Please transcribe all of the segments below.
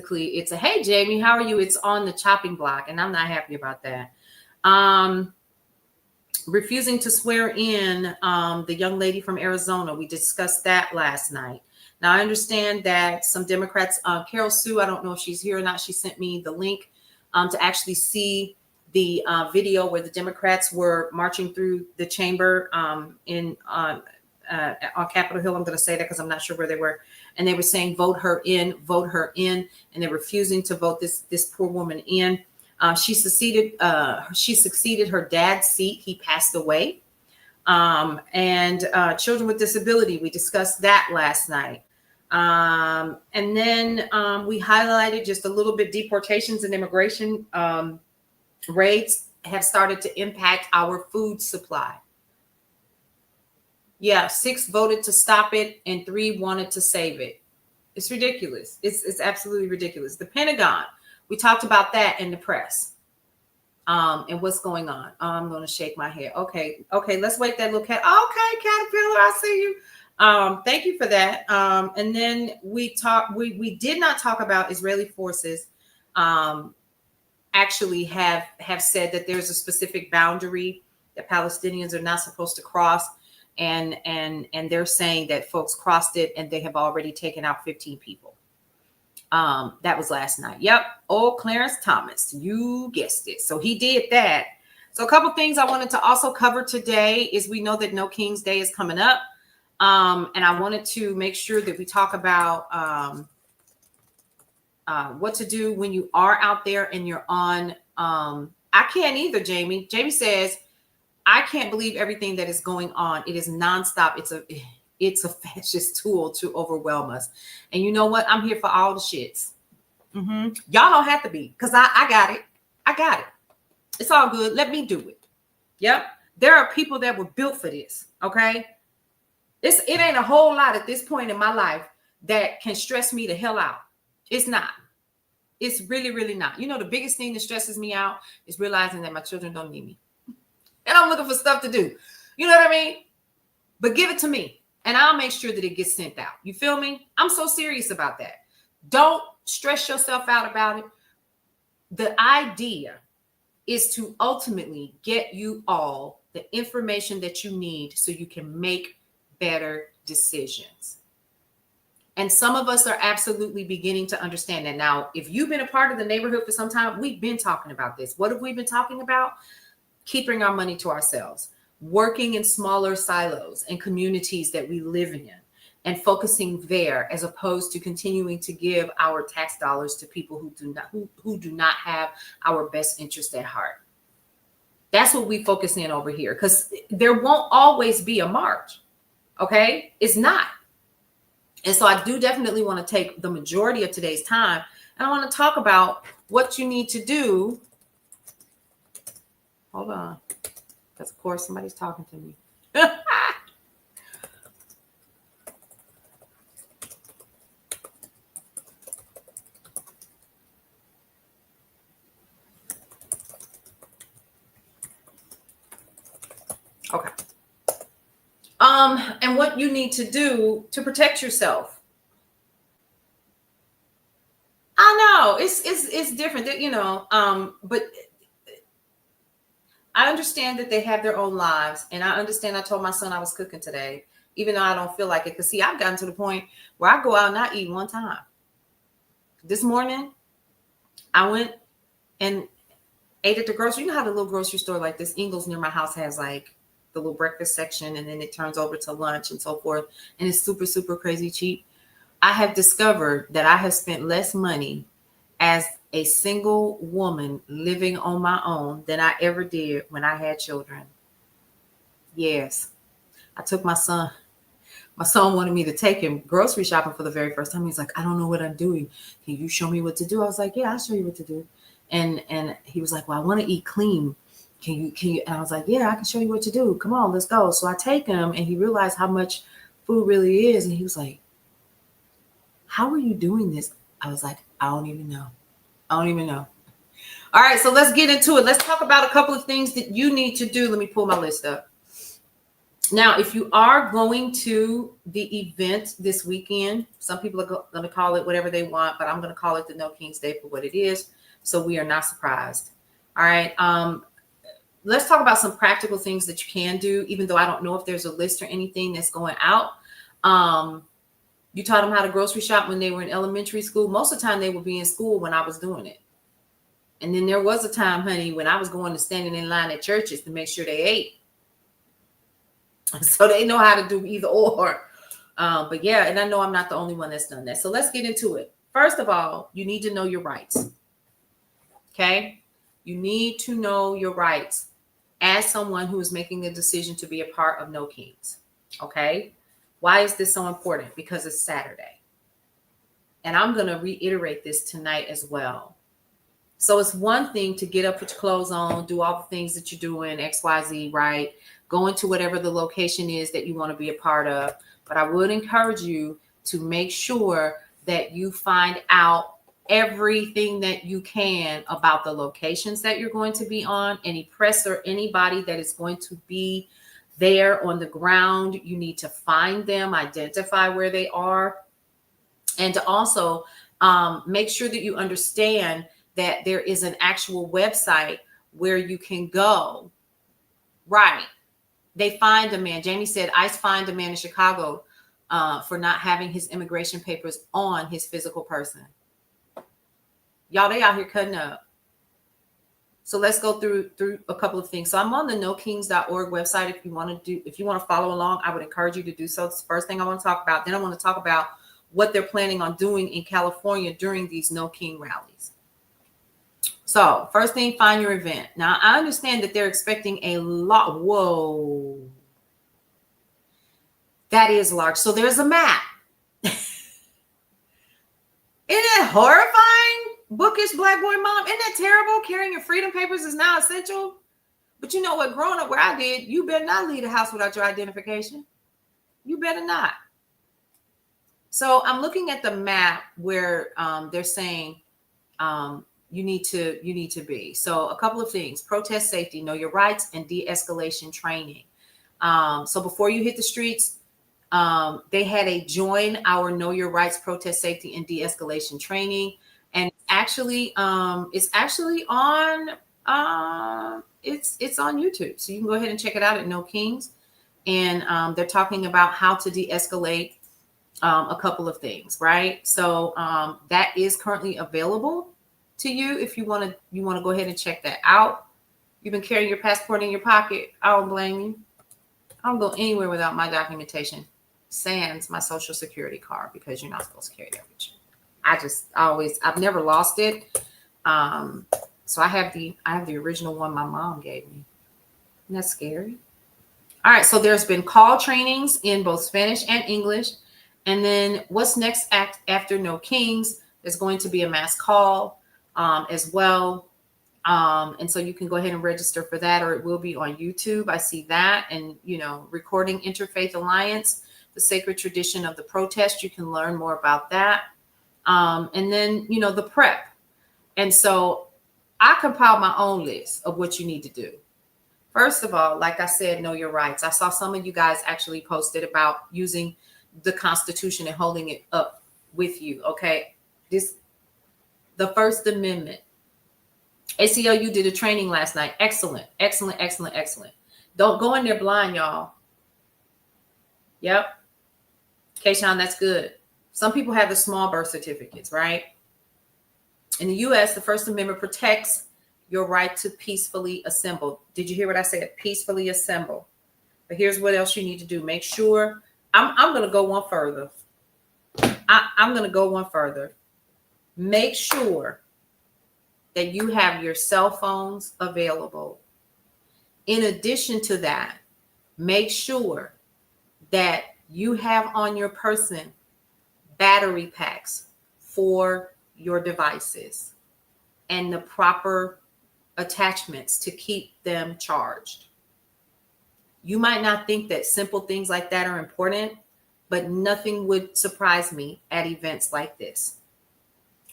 basically it's a, hey, Jamie, how are you? It's on the chopping block. And I'm not happy about that. Refusing to swear in the young lady from Arizona. We discussed that last night. Now, I understand that some Democrats, Carol Sue, I don't know if she's here or not. She sent me the link to actually see the video where the Democrats were marching through the chamber on Capitol Hill. I'm going to say that because I'm not sure where they were. And they were saying, vote her in, vote her in. And they're refusing to vote this poor woman in. She succeeded her dad's seat. He passed away. And children with disability, we discussed that last night. And then we highlighted just a little bit deportations and immigration raids have started to impact our food supply. Yeah, 6 voted to stop it and 3 wanted to save it. It's ridiculous. It's absolutely ridiculous. The Pentagon, we talked about that in the press. And what's going on? I'm going to shake my head. Okay, let's wake that little cat. Okay, Caterpillar, I see you. Thank you for that. And then we did not talk about Israeli forces actually have said that there's a specific boundary that Palestinians are not supposed to cross. And they're saying that folks crossed it and they have already taken out 15 people. That was last night. Yep. Old Clarence Thomas. You guessed it. So he did that. So a couple things I wanted to also cover today is we know that No King's Day is coming up. And I wanted to make sure that we talk about what to do when you are out there and you're on. I can't either, Jamie. Jamie says, I can't believe everything that is going on. It is nonstop. It's a fascist tool to overwhelm us. And you know what? I'm here for all the shits. Y'all don't have to be, because I got it. I got it. It's all good. Let me do it. Yep. There are people that were built for this. Okay. It ain't a whole lot at this point in my life that can stress me the hell out. It's not. It's really, really not. You know, the biggest thing that stresses me out is realizing that my children don't need me. And I'm looking for stuff to do. You know what I mean? But give it to me and I'll make sure that it gets sent out. You feel me? I'm so serious about that. Don't stress yourself out about it. The idea is to ultimately get you all the information that you need so you can make better decisions. And some of us are absolutely beginning to understand that. Now, if you've been a part of the neighborhood for some time, we've been talking about this. What have we been talking about? Keeping our money to ourselves, working in smaller silos and communities that we live in, and focusing there as opposed to continuing to give our tax dollars to people who do not have our best interest at heart. That's what we focus in over here, because there won't always be a march. Okay, it's not. And so I do definitely want to take the majority of today's time and I want to talk about what you need to do. Hold on, because of course somebody's talking to me. Okay. And what you need to do to protect yourself. I know it's different, you know, but I understand that they have their own lives, and I understand. I told my son I was cooking today, even though I don't feel like it. Because see, I've gotten to the point where I go out and I eat one time. This morning, I went and ate at the grocery. You know how the little grocery store like this, Ingles near my house, has like the little breakfast section, and then it turns over to lunch and so forth. And it's super, super crazy cheap. I have discovered that I have spent less money as a single woman living on my own than I ever did when I had children. Yes. I took my son. My son wanted me to take him grocery shopping for the very first time. He's like, I don't know what I'm doing. Can you show me what to do? I was like, yeah, I'll show you what to do. And he was like, well, I want to eat clean. Can you? And I was like, yeah, I can show you what to do. Come on, let's go. So I take him, and he realized how much food really is. And he was like, how are you doing this? I was like, I don't even know. All right, so let's get into it. Let's talk about a couple of things that you need to do. Let me pull my list up. Now, if you are going to the event this weekend, some people are going to call it whatever they want, but I'm going to call it the No Kings Day for what it is. So we are not surprised. All right. Let's talk about some practical things that you can do, even though I don't know if there's a list or anything that's going out. You taught them how to grocery shop when they were in elementary school. Most of the time they would be in school when I was doing it. And then there was a time, honey, when I was going to standing in line at churches to make sure they ate. So they know how to do either or. But yeah, and I know I'm not the only one that's done that. So let's get into it. First of all, you need to know your rights. Okay? You need to know your rights as someone who is making the decision to be a part of No Kings. Okay? Why is this so important? Because it's Saturday. And I'm going to reiterate this tonight as well. So it's one thing to get up, put your clothes on, do all the things that you're doing, XYZ, right? Go into whatever the location is that you want to be a part of. But I would encourage you to make sure that you find out everything that you can about the locations that you're going to be on, any press or anybody that is going to be there on the ground. You need to find them, identify where they are, and to also make sure that you understand that there is an actual website where you can go. Right. They fined a man. Jamie said ICE fined a man in Chicago for not having his immigration papers on his physical person. Y'all, they out here cutting up. So let's go through a couple of things. So I'm on the nokings.org website. If you want to follow along, I would encourage you to do so. It's the first thing I want to talk about. Then I want to talk about what they're planning on doing in California during these No King rallies. So first thing, find your event. Now, I understand that they're expecting a lot. Whoa. That is large. So there's a map. Isn't it horrifying? Bookish Black boy mom. Isn't that terrible? Carrying your freedom papers is now essential. But you know what? Growing up where I did, you better not leave the house without your identification. You better not. So I'm looking at the map where they're saying you need to be. So a couple of things: protest safety, know your rights, and de-escalation training. So before you hit the streets, they had a join our Know Your Rights, protest safety, and de-escalation training, and it's actually on it's on YouTube, so you can go ahead and check it out at No Kings, and they're talking about how to de-escalate a couple of things, right? So that is currently available to you if you want to go ahead and check that out. You've been carrying your passport in your pocket. I don't blame you. I don't go anywhere without my documentation, sans my social security card, because you're not supposed to carry that with you. I've never lost it. So I have the original one my mom gave me. Isn't that scary? All right. So there's been call trainings in both Spanish and English. And then what's next after No Kings? There's going to be a mass call as well. And so you can go ahead and register for that, or it will be on YouTube. I see that. And, recording Interfaith Alliance, the sacred tradition of the protest. You can learn more about that. And then, the prep. And so I compiled my own list of what you need to do. First of all, like I said, know your rights. I saw some of you guys actually posted about using the Constitution and holding it up with you. Okay. The First Amendment. ACLU did a training last night. Excellent. Don't go in there blind, y'all. Yep. Kayshawn, that's good. Some people have the small birth certificates, right? In the U.S., the First Amendment protects your right to peacefully assemble. Did you hear what I said? Peacefully assemble. But here's what else you need to do. Make sure, I'm going to go one further. I'm going to go one further. Make sure that you have your cell phones available. In addition to that, make sure that you have on your person battery packs for your devices and the proper attachments to keep them charged. You might not think that simple things like that are important, but nothing would surprise me at events like this,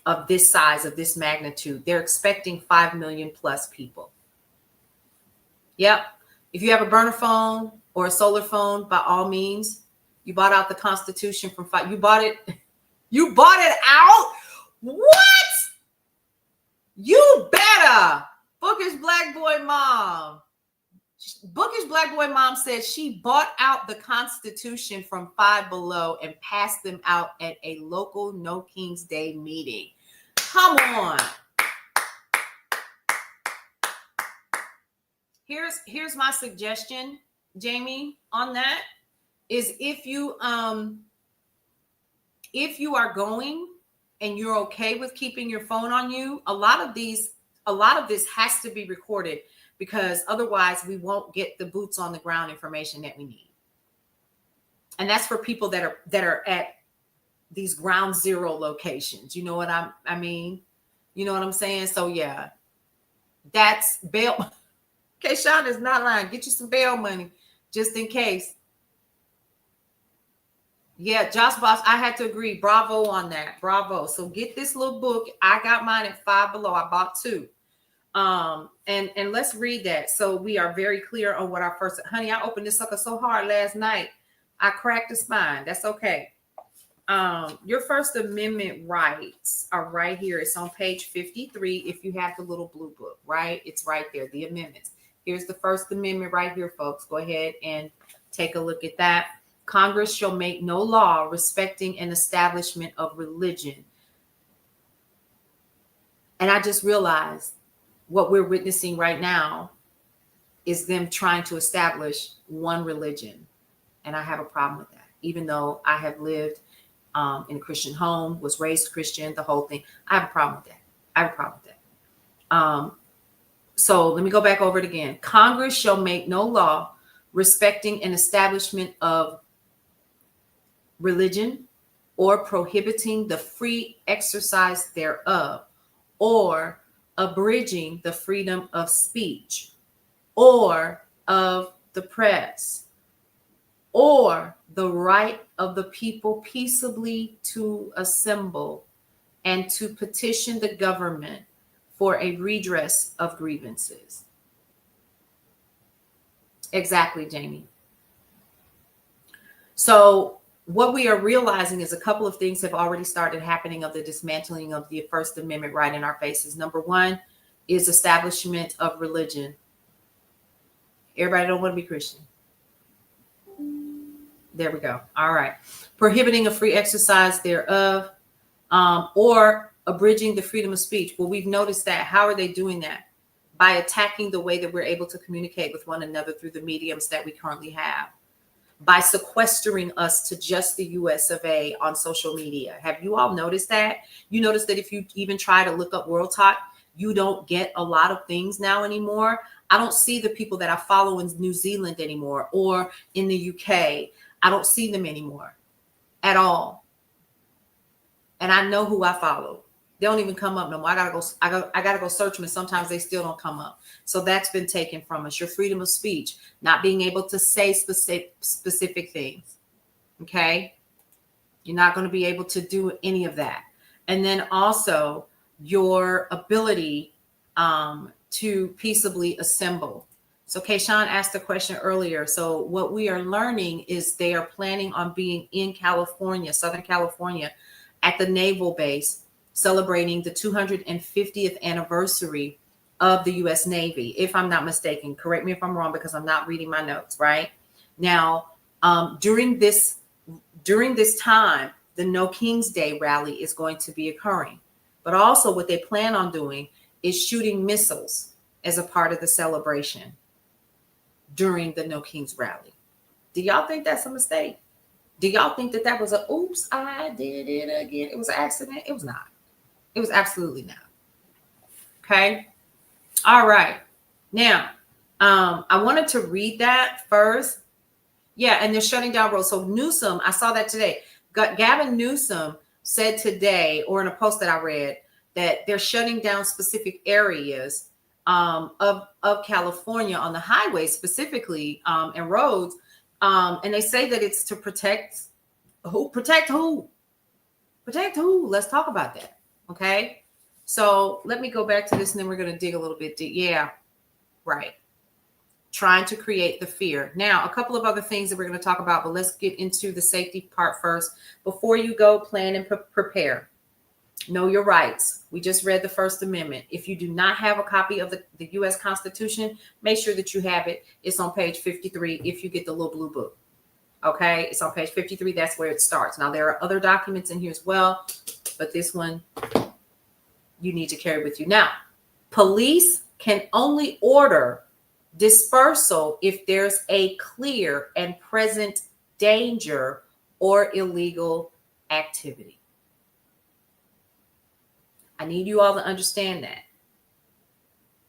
of this size, of this magnitude. They're expecting 5 million plus people. Yep. If you have a burner phone, or a solar phone, by all means. You bought out the Constitution from five. You bought it out? What? You better. Bookish Black Boy Mom. Bookish Black Boy Mom said she bought out the Constitution from Five Below and passed them out at a local No King's Day meeting. Come on. Here's my suggestion, Jamie, on that is if you are going and you're okay with keeping your phone on you, a lot of this has to be recorded, because otherwise we won't get the boots on the ground information that we need. And that's for people that are at these ground zero locations. You know what I mean? You know what I'm saying? So yeah, that's bail. Okay, Sean is not lying. Get you some bail money just in case. Yeah, Josh Boss, I had to agree. Bravo on that. Bravo. So get this little book. I got mine at Five Below. I bought two. And let's read that. So we are very clear on what our first, honey, I opened this sucker so hard last night. I cracked the spine. That's okay. Your First Amendment rights are right here. It's on page 53. If you have the little blue book, right? It's right there. The amendments. Here's the First Amendment right here, folks. Go ahead and take a look at that. Congress shall make no law respecting an establishment of religion. And I just realized what we're witnessing right now is them trying to establish one religion. And I have a problem with that. Even though I have lived in a Christian home, was raised Christian, the whole thing. I have a problem with that. So let me go back over it again. Congress shall make no law respecting an establishment of religion or prohibiting the free exercise thereof, or abridging the freedom of speech or of the press, or the right of the people peaceably to assemble and to petition the government for a redress of grievances. Exactly, Jamie. So what we are realizing is a couple of things have already started happening of the dismantling of the First Amendment right in our faces. Number one is establishment of religion. Everybody don't want to be Christian. There we go. All right. Prohibiting a free exercise thereof, or abridging the freedom of speech. Well, we've noticed that. How are they doing that? By attacking the way that we're able to communicate with one another through the mediums that we currently have. By sequestering us to just the US of A on social media. Have you all noticed that? You notice that if you even try to look up World Talk, you don't get a lot of things now anymore. I don't see the people that I follow in New Zealand anymore, or in the UK. I don't see them anymore at all. And I know who I follow. They don't even come up no more. I gotta go search them, and sometimes they still don't come up. So that's been taken from us. Your freedom of speech, not being able to say specific things. Okay, you're not going to be able to do any of that. And then also your ability to peaceably assemble. So Kayshawn asked a question earlier. So what we are learning is they are planning on being in California, Southern California, at the naval base, celebrating the 250th anniversary of the U.S. Navy, if I'm not mistaken. Correct me if I'm wrong, because I'm not reading my notes right now. During this time, the No King's Day rally is going to be occurring. But also what they plan on doing is shooting missiles as a part of the celebration during the No King's rally. Do y'all think that's a mistake? Do y'all think that that was a, oops, I did it again? It was an accident? It was not. It was absolutely not. Okay. All right. Now, I wanted to read that first. Yeah. And they're shutting down roads. So Newsom, I saw that today. Gavin Newsom said today, or in a post that I read, that they're shutting down specific areas of California on the highways specifically, and roads. And they say that it's to protect who? Protect who? Protect who? Let's talk about that. Okay. So let me go back to this, and then we're going to dig a little bit deep. Yeah. Right. trying to create the fear. Now, a couple of other things that we're going to talk about, but let's get into the safety part first. Before you go, plan and prepare. Know your rights. We just read the First Amendment. If you do not have a copy of the U.S. Constitution, make sure that you have it. It's on page 53 if you get the little blue book. Okay, it's on page 53. That's where it starts. Now, there are other documents in here as well, but this one you need to carry with you. Now, police can only order dispersal if there's a clear and present danger or illegal activity. I need you all to understand that.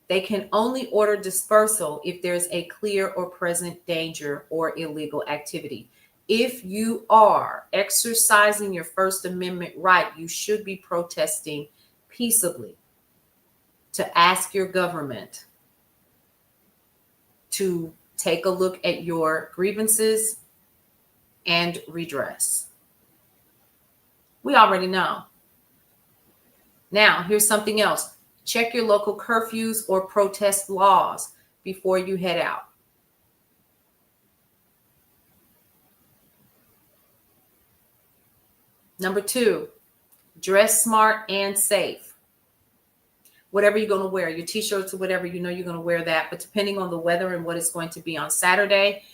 They can only order dispersal if there's a clear or present danger or illegal activity. If you are exercising your First Amendment right, you should be protesting peaceably to ask your government to take a look at your grievances and redress. We already know. Now, here's something else. Check your local curfews or protest laws before you head out. Number 2, dress smart and safe. Whatever you're going to wear, your t-shirts or whatever, you know you're going to wear that. But depending on the weather and what it's going to be on Saturday,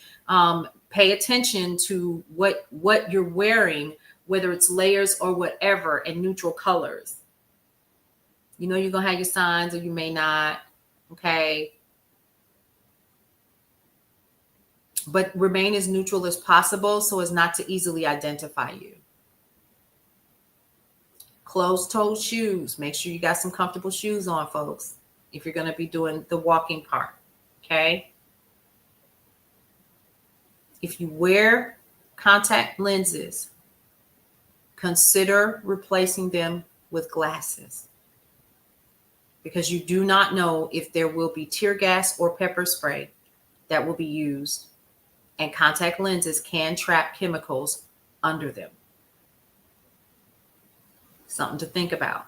pay attention to what you're wearing, whether it's layers or whatever, and neutral colors. You know you're going to have your signs or you may not, okay? But remain as neutral as possible so as not to easily identify you. Closed-toed shoes. Make sure you got some comfortable shoes on, folks, if you're going to be doing the walking part, okay? If you wear contact lenses, consider replacing them with glasses, because you do not know if there will be tear gas or pepper spray that will be used, and contact lenses can trap chemicals under them. Something to think about.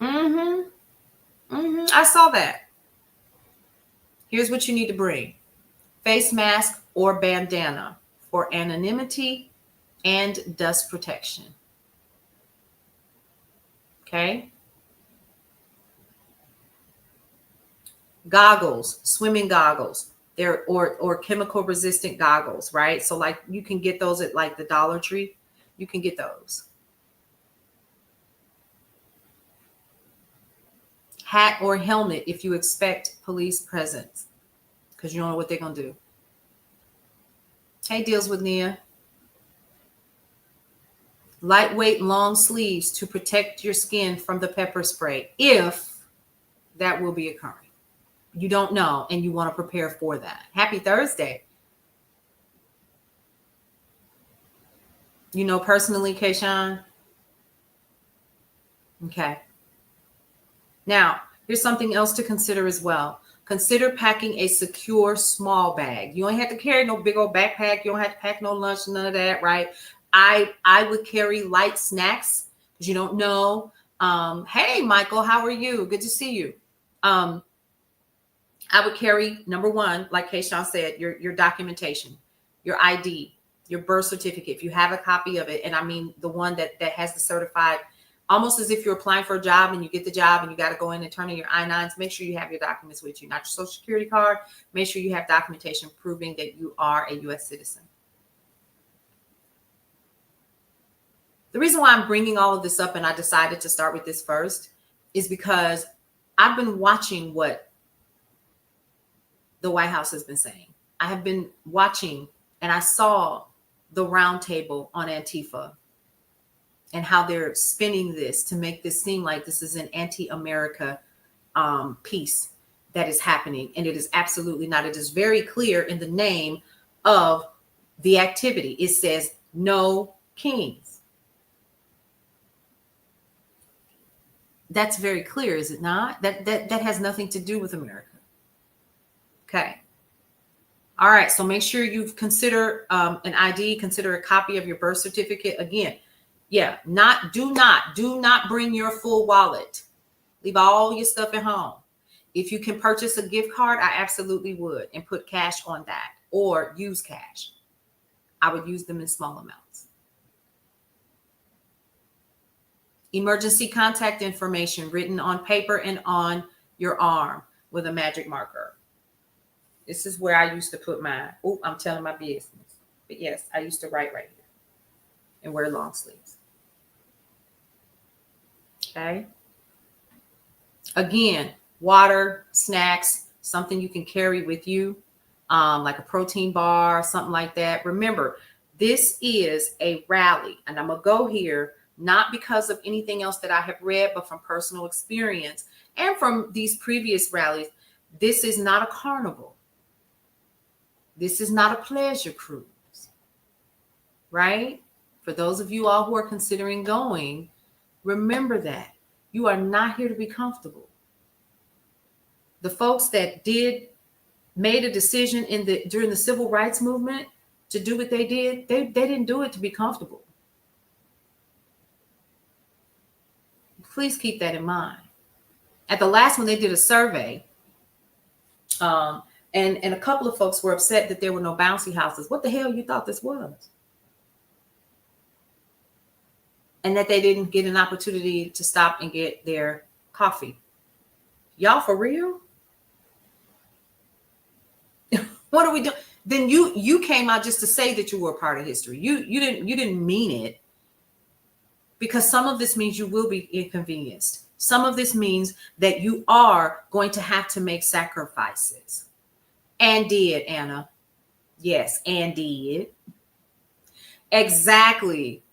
I saw that. Here's what you need to bring. Face mask or bandana for anonymity and dust protection. Okay? Goggles, swimming goggles. They're or chemical resistant goggles, right? So like you can get those at like the Dollar Tree. You can get those. Hat or helmet if you expect police presence, because you don't know what they're going to do. Hey, Deals with Nia. Lightweight long sleeves to protect your skin from the pepper spray, if that will be occurring. You don't know, and you want to prepare for that. Happy Thursday. You know personally, Kayshawn? Okay. Now, here's something else to consider as well. Consider packing a secure small bag. You don't have to carry no big old backpack. You don't have to pack no lunch, none of that, right? I would carry light snacks because you don't know. Hey, Michael, how are you? Good to see you. I would carry, number 1, like Kayshawn said, your documentation, your ID, your birth certificate, if you have a copy of it. And I mean the one that has the certified, almost as if you're applying for a job and you get the job and you got to go in and turn in your I-9s. Make sure you have your documents with you, not your social security card. Make sure you have documentation proving that you are a U.S. citizen. The reason why I'm bringing all of this up, and I decided to start with this first, is because I've been watching what the White House has been saying. I have been watching, and I saw the roundtable on Antifa and how they're spinning this to make this seem like this is an anti-America piece that is happening. And it is absolutely not. It is very clear in the name of the activity. It says no kings. That's very clear, is it not? That has nothing to do with America. Okay. All right. So make sure you consider an ID, consider a copy of your birth certificate. Again, yeah, do not bring your full wallet. Leave all your stuff at home. If you can purchase a gift card, I absolutely would, and put cash on that, or use cash. I would use them in small amounts. Emergency contact information written on paper and on your arm with a magic marker. This is where I used to put mine. Oh, I'm telling my business. But yes, I used to write right here and wear long sleeves. Okay. Again, water, snacks, something you can carry with you, like a protein bar, something like that. Remember, this is a rally, and I'm going to go here, not because of anything else that I have read, but from personal experience and from these previous rallies. This is not a carnival. This is not a pleasure cruise, right? For those of you all who are considering going, remember that you are not here to be comfortable. The folks that made a decision during the civil rights movement to do what they did, they didn't do it to be comfortable. Please keep that in mind. At the last one, they did a survey, and a couple of folks were upset that there were no bouncy houses. What the hell you thought this was? And that they didn't get an opportunity to stop and get their coffee. Y'all for real? What are we doing? Then you came out just to say that you were a part of history. You didn't mean it, because some of this means you will be inconvenienced. Some of this means that you are going to have to make sacrifices. And did, Anna. Yes, and did. Exactly.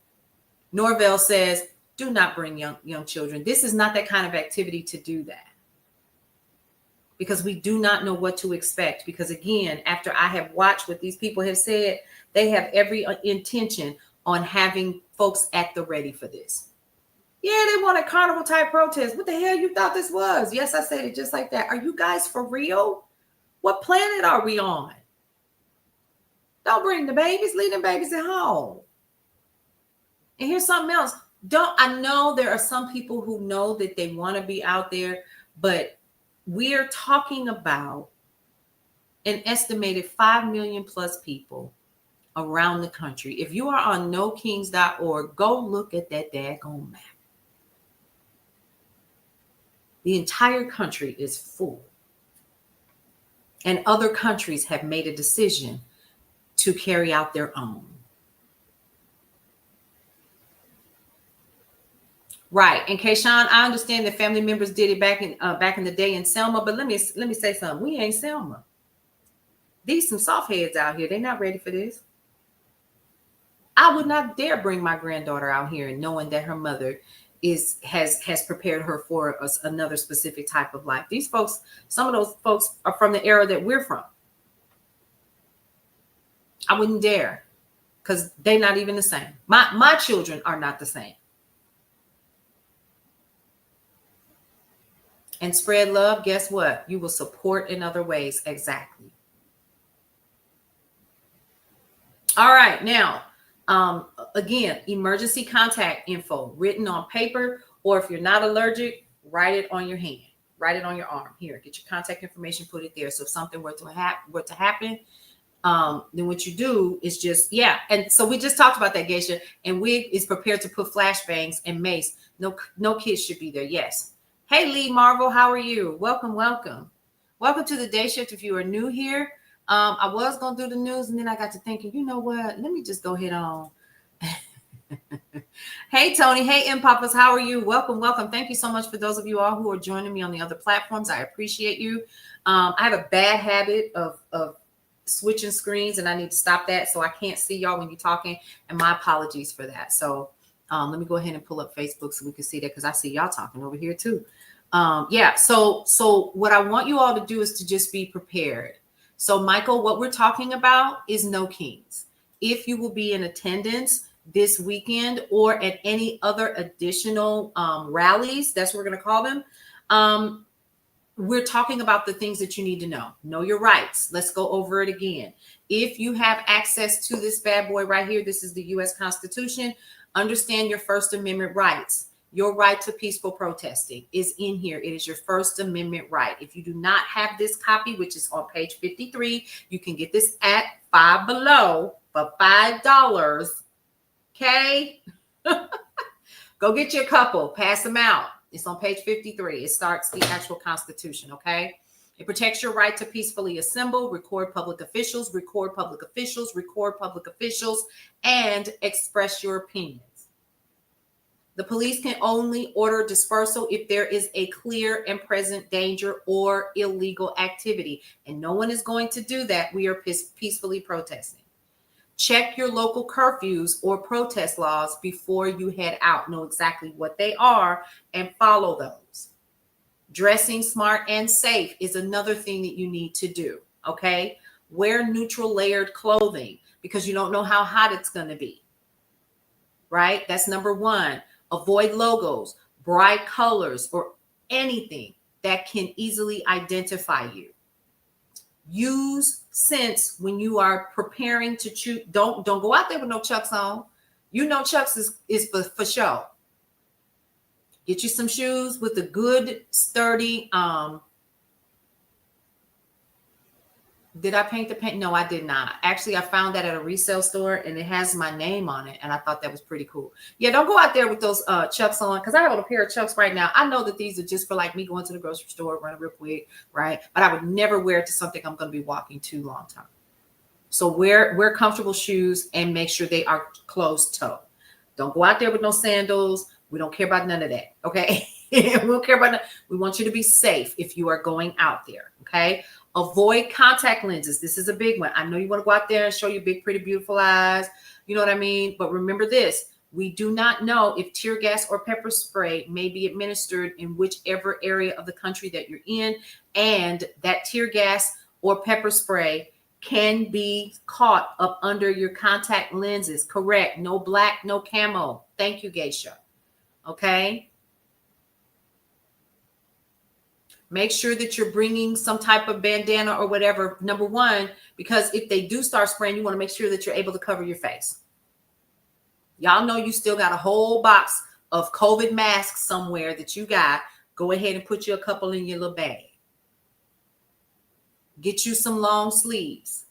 Norvell says, do not bring young children. This is not that kind of activity to do that. Because we do not know what to expect. Because again, after I have watched what these people have said, they have every intention on having folks at the ready for this. Yeah, they want a carnival type protest. What the hell you thought this was? Yes, I said it just like that. Are you guys for real? What planet are we on? Don't bring the babies. Leave them babies at home. And here's something else. I know there are some people who know that they want to be out there, but we're talking about an estimated 5 million plus people around the country. If you are on nokings.org, go look at that daggone map. The entire country is full. And other countries have made a decision to carry out their own. Right. And Kayshawn, I understand that family members did it back in the day in Selma, but let me say something. We ain't Selma. These some soft heads out here. They're not ready for this. I would not dare bring my granddaughter out here and knowing that her mother has prepared her for another specific type of life. These folks, some of those folks are from the era that we're from. I wouldn't dare, because they're not even the same. My children are not the same. And spread love, guess what? You will support in other ways. Exactly. All right. Now, again, emergency contact info written on paper, or if you're not allergic, write it on your hand, write it on your arm. Here, get your contact information, put it there. So if something were to happen, then what you do is just, yeah. And so we just talked about that, Geisha, and Wig is prepared to put flashbangs and mace. No kids should be there. Yes. Hey, Lee Marvel, how are you? Welcome, welcome. Welcome to the day shift. If you are new here, I was going to do the news, and then I got to thinking, you know what? Let me just go ahead on. Hey, Tony. Hey, M-Papas, how are you? Welcome, welcome. Thank you so much for those of you all who are joining me on the other platforms. I appreciate you. I have a bad habit of switching screens, and I need to stop that, so I can't see y'all when you're talking, and my apologies for that. So let me go ahead and pull up Facebook so we can see that, because I see y'all talking over here too. Yeah, so what I want you all to do is to just be prepared. So Michael, what we're talking about is No Kings. If you will be in attendance this weekend or at any other additional rallies, that's what we're going to call them, we're talking about the things that you need to know. Know your rights. Let's go over it again. If you have access to this bad boy right here, this is the U.S. Constitution. Understand your First Amendment rights. Your right to peaceful protesting is in here. It is your First Amendment right. If you do not have this copy, which is on page 53, you can get this at Five Below for $5. Okay? Go get you a couple. Pass them out. It's on page 53. It starts the actual Constitution, okay? It protects your right to peacefully assemble, record public officials, and express your opinions. The police can only order dispersal if there is a clear and present danger or illegal activity. And no one is going to do that. We are peacefully protesting. Check your local curfews or protest laws before you head out. Know exactly what they are and follow those. Dressing smart and safe is another thing that you need to do, okay? Wear neutral layered clothing because you don't know how hot it's going to be, right? That's number one. Avoid logos, bright colors, or anything that can easily identify you. Use sense when you are preparing to choose. Don't go out there with no Chucks on. You know Chucks is for show. Get you some shoes with a good, sturdy, did I paint the paint? No, I did not. Actually, I found that at a resale store and it has my name on it. And I thought that was pretty cool. Yeah, don't go out there with those Chucks on because I have a pair of Chucks right now. I know that these are just for like me going to the grocery store, running real quick, right? But I would never wear it to something I'm going to be walking too long time. So wear comfortable shoes and make sure they are closed toe. Don't go out there with no sandals. We don't care about none of that, okay? We don't care about that. We want you to be safe if you are going out there, okay? Avoid contact lenses. This is a big one. I know you want to go out there and show your big, pretty, beautiful eyes. You know what I mean? But remember this. We do not know if tear gas or pepper spray may be administered in whichever area of the country that you're in. And that tear gas or pepper spray can be caught up under your contact lenses. Correct. No black, no camo. Thank you, Geisha. Okay. Make sure that you're bringing some type of bandana or whatever, number one, because if they do start spraying, you want to make sure that you're able to cover your face. Y'all know you still got a whole box of COVID masks somewhere that you got. Go ahead and put you a couple in your little bag. Get you some long sleeves.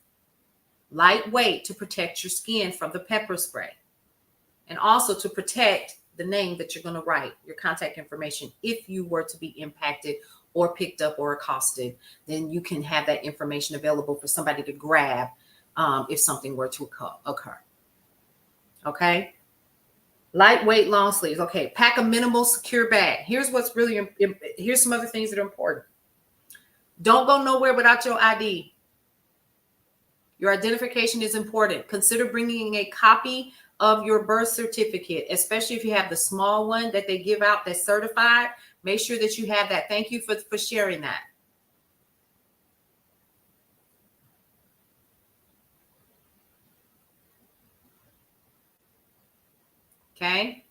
Lightweight to protect your skin from the pepper spray. And also to protect the name that you're going to write, your contact information, if you were to be impacted or picked up or accosted, then you can have that information available for somebody to grab if something were to occur. Okay. Lightweight long sleeves. Okay. Pack a minimal secure bag. Here's what's really, here's some other things that are important. Don't go nowhere without your ID. Your identification is important. Consider bringing a copy of your birth certificate, especially if you have the small one that they give out that's certified. Make sure that you have that. Thank you for sharing that. Okay.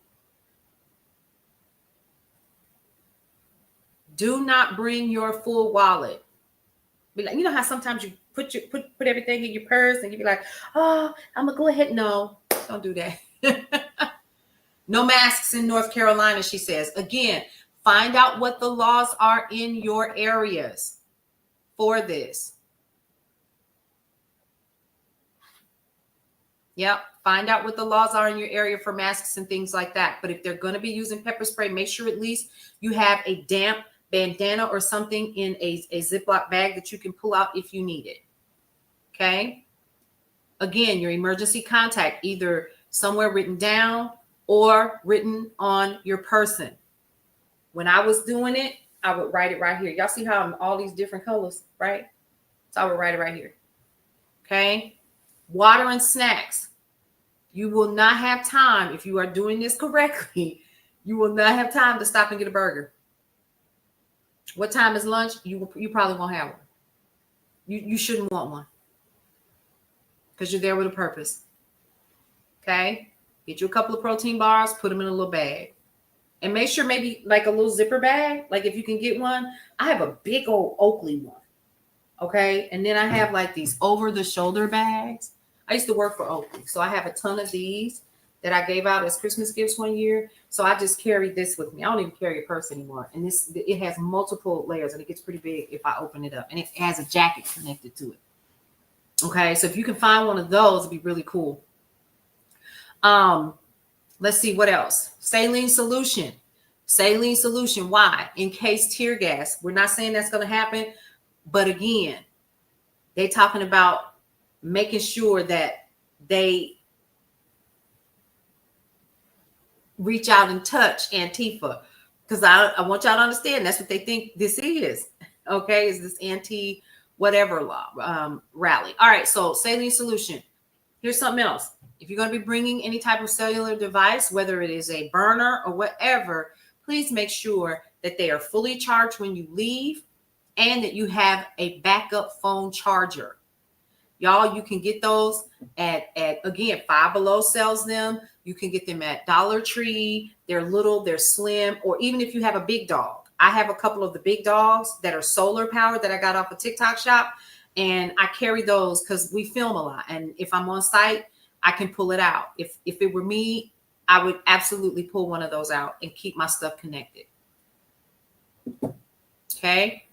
Do not bring your full wallet. Be like, you know how sometimes you put everything in your purse and you be like, oh, I'm gonna go ahead. No, don't do that. No masks in North Carolina, she says. Again, find out what the laws are in your areas for this. Yep. Find out what the laws are in your area for masks and things like that. But if they're going to be using pepper spray, make sure at least you have a damp bandana or something in a Ziploc bag that you can pull out if you need it. Okay. Again, your emergency contact, either somewhere written down or written on your person. When I was doing it, I would write it right here. Y'all see how I'm all these different colors, right? So I would write it right here. Okay. Water and snacks. You will not have time, if you are doing this correctly, you will not have time to stop and get a burger. What time is lunch? You probably won't have one. You shouldn't want one because you're there with a purpose. Okay. Get you a couple of protein bars, put them in a little bag. And make sure maybe like a little zipper bag. Like if you can get one. I have a big old Oakley one. Okay. And then I have like these over the shoulder bags. I used to work for Oakley. So I have a ton of these. that I gave out as Christmas gifts one year. So I just carried this with me. I don't even carry a purse anymore. And it has multiple layers and it gets pretty big if I open it up. And it has a jacket connected to it. Okay, so if you can find one of those, it'd be really cool. Let's see what else. Saline solution. Saline solution. Why? In case tear gas. We're not saying that's going to happen, but again, they're talking about making sure that they reach out and touch Antifa, because I want y'all to understand that's what they think this is. Okay, is this anti whatever law rally? All right, so saline solution. Here's something else. If you're going to be bringing any type of cellular device, whether it is a burner or whatever, please make sure that they are fully charged when you leave and that you have a backup phone charger. Y'all, you can get those at again, Five Below sells them. You can get them at Dollar Tree. They're little, they're slim, or even if you have a big dog. I have a couple of the big dogs that are solar powered that I got off a TikTok shop, and I carry those because we film a lot. And if I'm on site, I can pull it out. If it were me, I would absolutely pull one of those out and keep my stuff connected. Okay.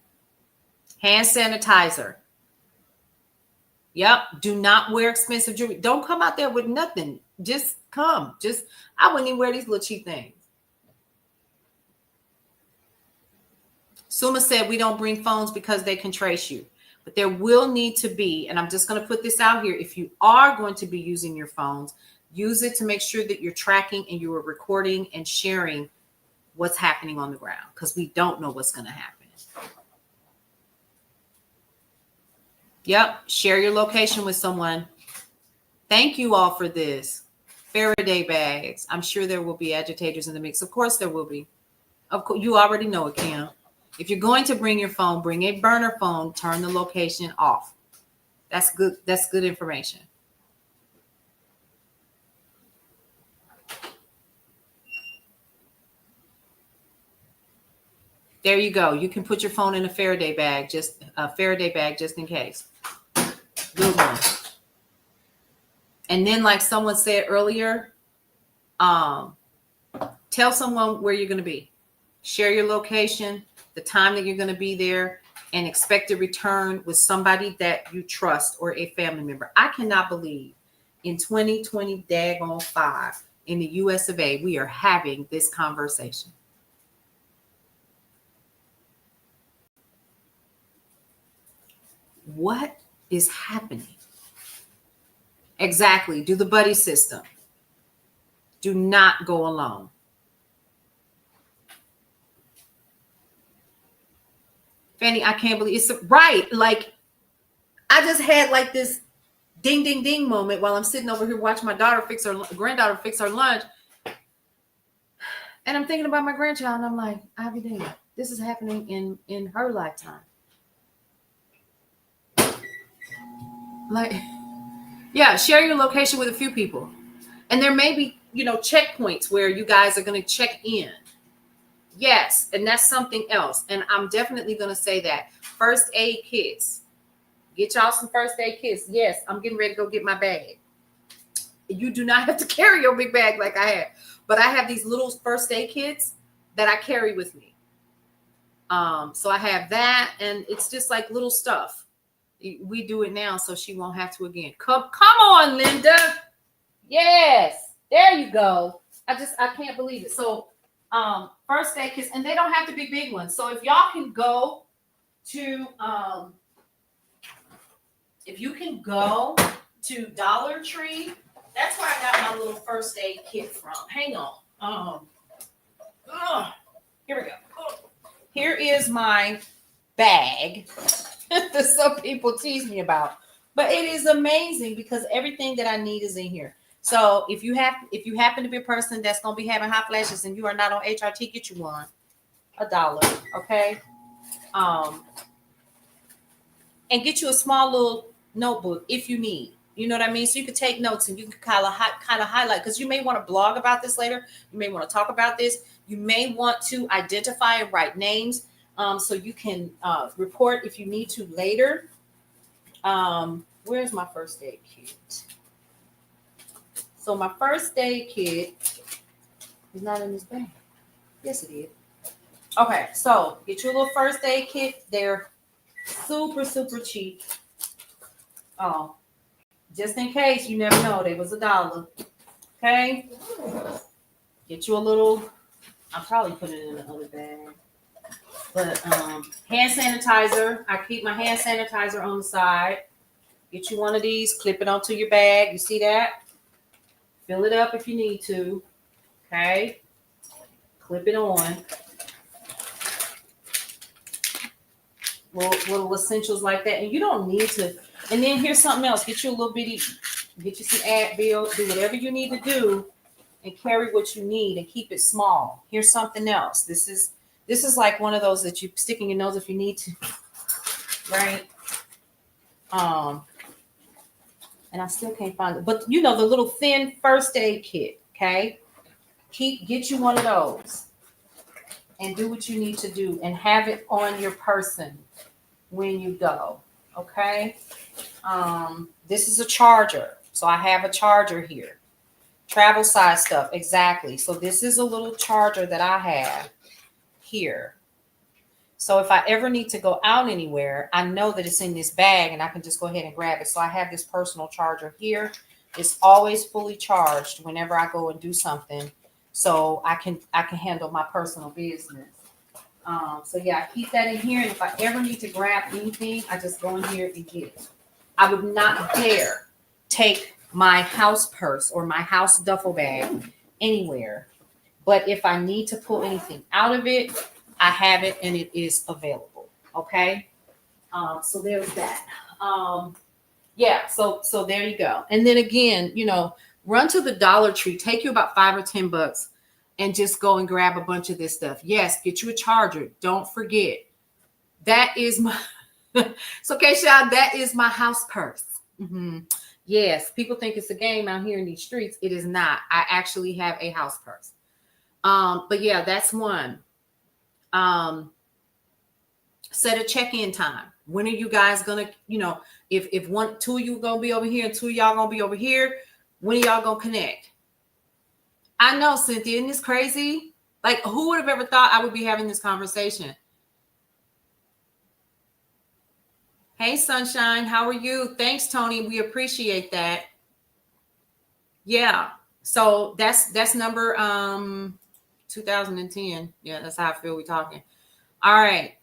Hand sanitizer. Yep. Do not wear expensive jewelry. Don't come out there with nothing. Just come. I wouldn't even wear these little cheap things. Suma said we don't bring phones because they can trace you. But there will need to be, and I'm just going to put this out here, if you are going to be using your phones, use it to make sure that you're tracking and you are recording and sharing what's happening on the ground, because we don't know what's going to happen. Yep, share your location with someone. Thank you all for this. Faraday bags. I'm sure there will be agitators in the mix. Of course there will be. Of course, you already know it, Kim. If you're going to bring your phone, bring a burner phone, turn the location off. That's good. That's good information. There you go. You can put your phone in a Faraday bag, just in case. Good one. And then, like someone said earlier, tell someone where you're going to be. Share your location, the time that you're going to be there, and expect a return with somebody that you trust or a family member. I cannot believe in 2020 daggone 5 in the US of A, we are having this conversation. What is happening? Exactly. Do the buddy system. Do not go alone. Fanny, I can't believe it's right. Like, I just had like this ding, ding, ding moment while I'm sitting over here watching my granddaughter fix her lunch. And I'm thinking about my grandchild, and I'm like, I'll be damned. This is happening in her lifetime. Like, yeah, share your location with a few people. And there may be, checkpoints where you guys are going to check in. Yes, and that's something else. And I'm definitely going to say that. First aid kits. Get y'all some first aid kits. Yes, I'm getting ready to go get my bag. You do not have to carry your big bag like I have. But I have these little first aid kits that I carry with me. So I have that, and it's just like little stuff. We do it now so she won't have to again. Come on, Linda. Yes, there you go. I can't believe it. So first aid kits, and they don't have to be big ones. So if y'all can go to Dollar Tree, that's where I got my little first aid kit from. Hang on. Here we go. Here is my bag that some people tease me about, but it is amazing because everything that I need is in here. So if you happen to be a person that's going to be having hot flashes and you are not on HRT, get you one, $1, okay? And get you a small little notebook if you need. You know what I mean? So you can take notes and you can kind of highlight, because you may want to blog about this later. You may want to talk about this. You may want to identify and write names so you can report if you need to later. Where's my first aid kit? So my first aid kit is not in this bag. Yes, it is. Okay, so get your little first aid kit. They're super, super cheap. Oh, just in case, you never know, they was $1. Okay, get you a little. I'll probably put it in the other bag. But hand sanitizer. I keep my hand sanitizer on the side. Get you one of these. Clip it onto your bag. You see that? Fill it up if you need to. Okay. Clip it on. Little essentials like that. And you don't need to. And then here's something else. Get you a little bitty. Get you some Advil. Do whatever you need to do. And carry what you need and keep it small. Here's something else. This is like one of those that you stick in your nose if you need to, right? And I still can't find it. But you know, the little thin first aid kit, okay? Get you one of those and do what you need to do and have it on your person when you go, okay? This is a charger. So I have a charger here. Travel size stuff, exactly. So this is a little charger that I have here. So if I ever need to go out anywhere, I know that it's in this bag and I can just go ahead and grab it. So I have this personal charger here. It's always fully charged whenever I go and do something. So I can handle my personal business. So yeah, I keep that in here. And if I ever need to grab anything, I just go in here and get it. I would not dare take my house purse or my house duffel bag anywhere. But if I need to pull anything out of it, I have it and it is available. Okay. So there's that. Yeah. So there you go. And then again, you know, run to the Dollar Tree, take you about $5 or $10 and just go and grab a bunch of this stuff. Yes. Get you a charger. Don't forget. That is my, so Keisha, that is my house purse. Mm-hmm. Yes, people think it's a game out here in these streets. It is not. I actually have a house purse. But yeah, that's one. Set a check-in time. When are you guys gonna, you know, if two of you gonna be over here and two of y'all gonna be over here, when are y'all gonna connect? I know, Cynthia, isn't this crazy? Like, who would have ever thought I would be having this conversation? Hey, Sunshine, how are you? Thanks, Tony. We appreciate that. Yeah. So that's number 2010. Yeah, that's how I feel we're talking. All right.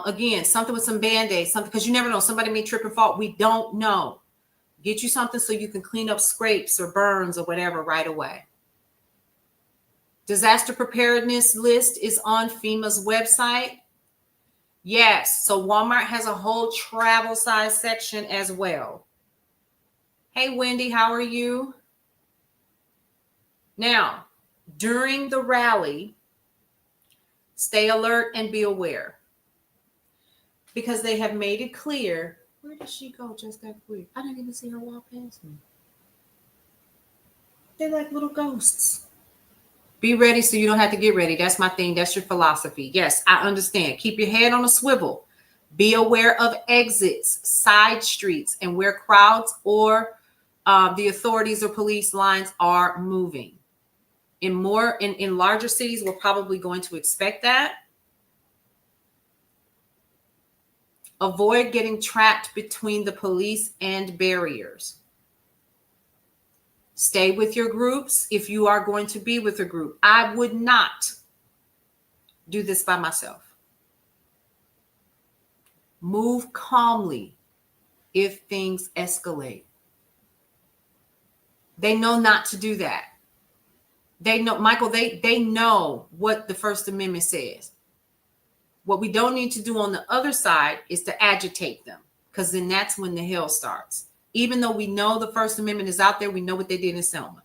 Again, something with some Band-Aids, something, because you never know. Somebody may trip and fall. We don't know. Get you something so you can clean up scrapes or burns or whatever right away. Disaster preparedness list is on FEMA's website. Yes. So Walmart has a whole travel size section as well. Hey, Wendy, how are you? Now, during the rally, stay alert and be aware. Because they have made it clear. Where did she go just that quick? I didn't even see her walk past me. They're like little ghosts. Be ready so you don't have to get ready. That's my thing. That's your philosophy. Yes, I understand. Keep your head on a swivel. Be aware of exits, side streets, and where crowds or the authorities or police lines are moving. In larger cities, we're probably going to expect that. Avoid getting trapped between the police and barriers. Stay with your groups if you are going to be with a group. I would not do this by myself. Move calmly if things escalate. They know not to do that. They know, Michael, they know what the First Amendment says. What we don't need to do on the other side is to agitate them, because then that's when the hell starts. Even though we know the First Amendment is out there, we know what they did in Selma.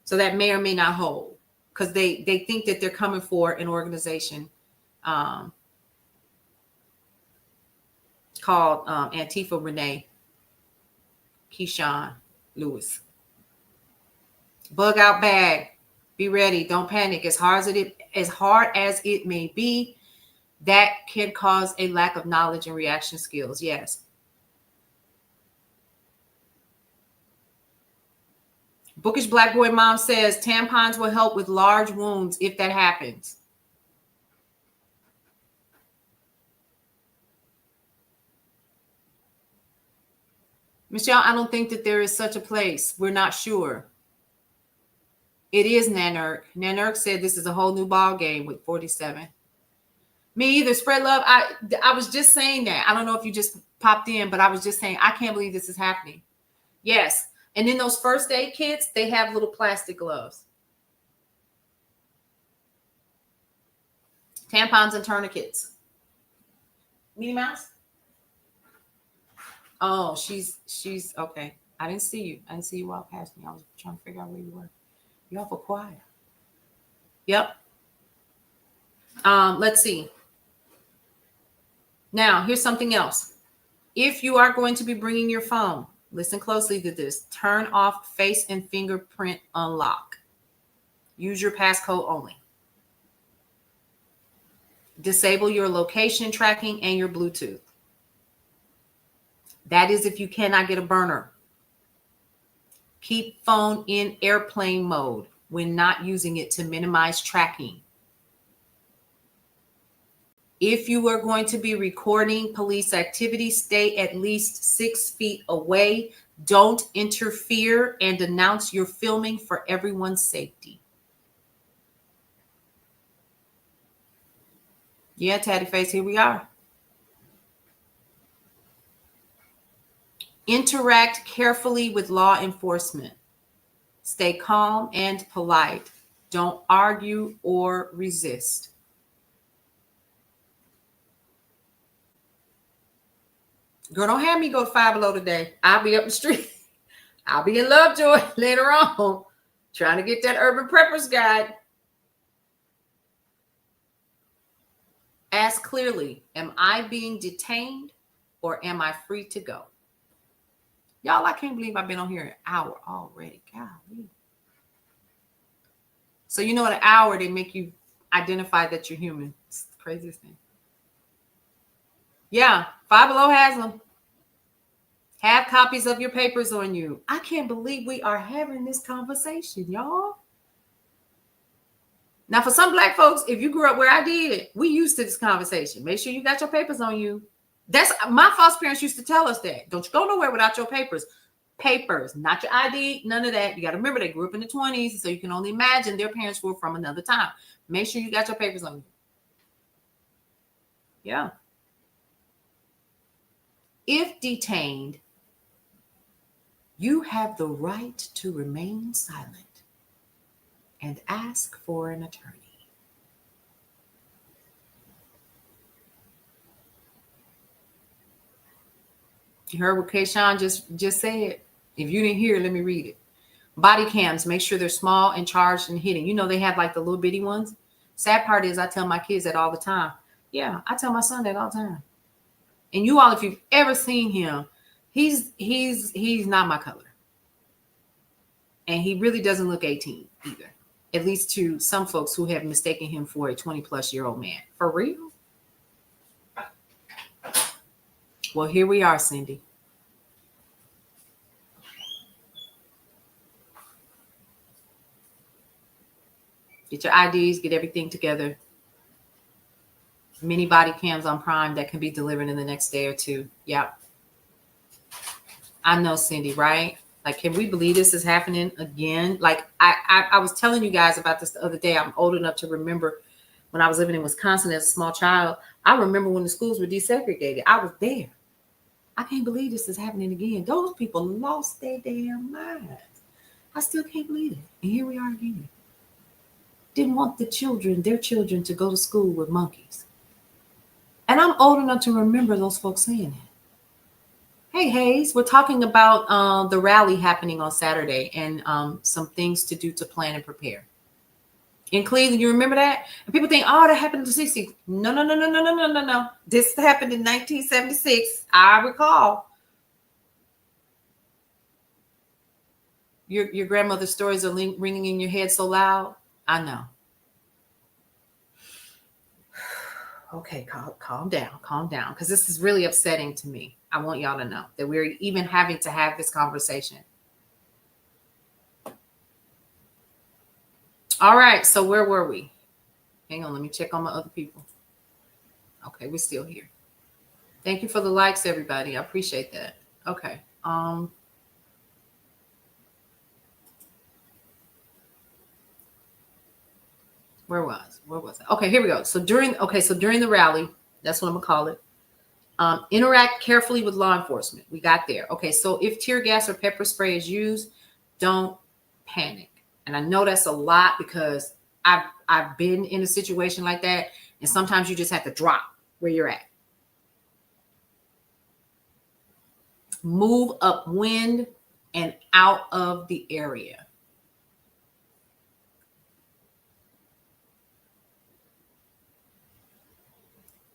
So that may or may not hold, because they think that they're coming for an organization called Antifa Renee Keyshawn Lewis. Bug out bag. Be ready. Don't panic. As hard as it may be, that can cause a lack of knowledge and reaction skills. Yes. Bookish Black Boy Mom says tampons will help with large wounds if that happens. Michelle, I don't think that there is such a place. We're not sure. It is Nanurk. Nanurk said this is a whole new ball game with 47. Me either. Spread love. I was just saying that. I don't know if you just popped in, but I was just saying, I can't believe this is happening. Yes. And then those first aid kits, they have little plastic gloves. Tampons and tourniquets. Minnie Mouse? Oh, she's okay. I didn't see you. I didn't see you walk past me. I was trying to figure out where you were. You're awful quiet. Yep. Let's see. Now, here's something else. If you are going to be bringing your phone, listen closely to this. Turn off face and fingerprint unlock. Use your passcode only. Disable your location tracking and your Bluetooth. That is if you cannot get a burner. Keep phone in airplane mode when not using it to minimize tracking. If you are going to be recording police activity, stay at least 6 feet away. Don't interfere and announce you're filming for everyone's safety. Yeah, Tatty Face, here we are. Interact carefully with law enforcement. Stay calm and polite. Don't argue or resist. Girl, don't have me go to Five Below today. I'll be up the street. I'll be in Lovejoy later on, trying to get that Urban Preppers guide. Ask clearly, am I being detained or am I free to go? Y'all, I can't believe I've been on here an hour already. Golly. So you know, in an hour, they make you identify that you're human. It's the craziest thing. Yeah, Five Below has them. Have copies of your papers on you. I can't believe we are having this conversation, y'all. Now, for some Black folks, if you grew up where I did, we used to this conversation. Make sure you got your papers on you. That's my foster parents used to tell us that. Don't you go nowhere without your papers. Papers, not your ID, none of that. You got to remember they grew up in the 20s, so you can only imagine their parents were from another time. Make sure you got your papers on you. Yeah. If detained, you have the right to remain silent and ask for an attorney. You heard what Kayshawn just said? If you didn't hear, let me read it. Body cams, make sure they're small and charged and hidden. You know, they have like the little bitty ones. Sad part is I tell my kids that all the time. Yeah, I tell my son that all the time. And you all, if you've ever seen him, he's not my color. And he really doesn't look 18 either. At least to some folks who have mistaken him for a 20-plus-year-old man. For real? Well, here we are, Cindy. Get your IDs, get everything together. Mini body cams on Prime that can be delivered in the next day or two. Yep. I know, Cindy, right? Like, can we believe this is happening again? Like, I was telling you guys about this the other day. I'm old enough to remember when I was living in Wisconsin as a small child. I remember when the schools were desegregated. I was there. I can't believe this is happening again. Those people lost their damn minds. I still can't believe it. And here we are again. Didn't want their children to go to school with monkeys. And I'm old enough to remember those folks saying that. Hey, Hayes, we're talking about the rally happening on Saturday and some things to do to plan and prepare. In Cleveland, you remember that? And people think, oh, that happened in the 60s. No. This happened in 1976. I recall. Your grandmother's stories are ringing in your head so loud. I know. Okay, calm down, because this is really upsetting to me. I want y'all to know that we're even having to have this conversation. All right. So where were we? Hang on. Let me check on my other people. Okay. We're still here. Thank you for the likes, everybody. I appreciate that. Okay. Where was I? Okay, here we go. So during the rally, that's what I'm gonna call it. Interact carefully with law enforcement. We got there. Okay, so if tear gas or pepper spray is used, don't panic. And I know that's a lot because I've been in a situation like that, and sometimes you just have to drop where you're at. Move upwind and out of the area.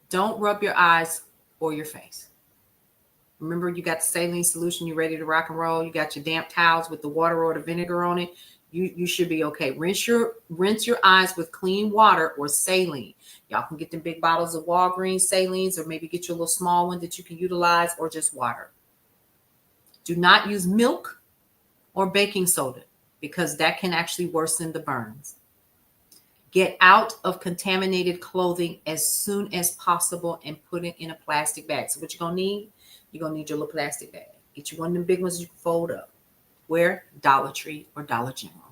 Don't rub your eyes or your face. Remember, you got the saline solution. You're ready to rock and roll. You got your damp towels with the water or the vinegar on it. You should be okay. Rinse your eyes with clean water or saline. Y'all can get the big bottles of Walgreens salines, or maybe get your little small one that you can utilize, or just water. Do not use milk or baking soda because that can actually worsen the burns. Get out of contaminated clothing as soon as possible and put it in a plastic bag. So what you're going to need? You're going to need your little plastic bag. Get you one of them big ones you can fold up. Where? Dollar Tree or Dollar General.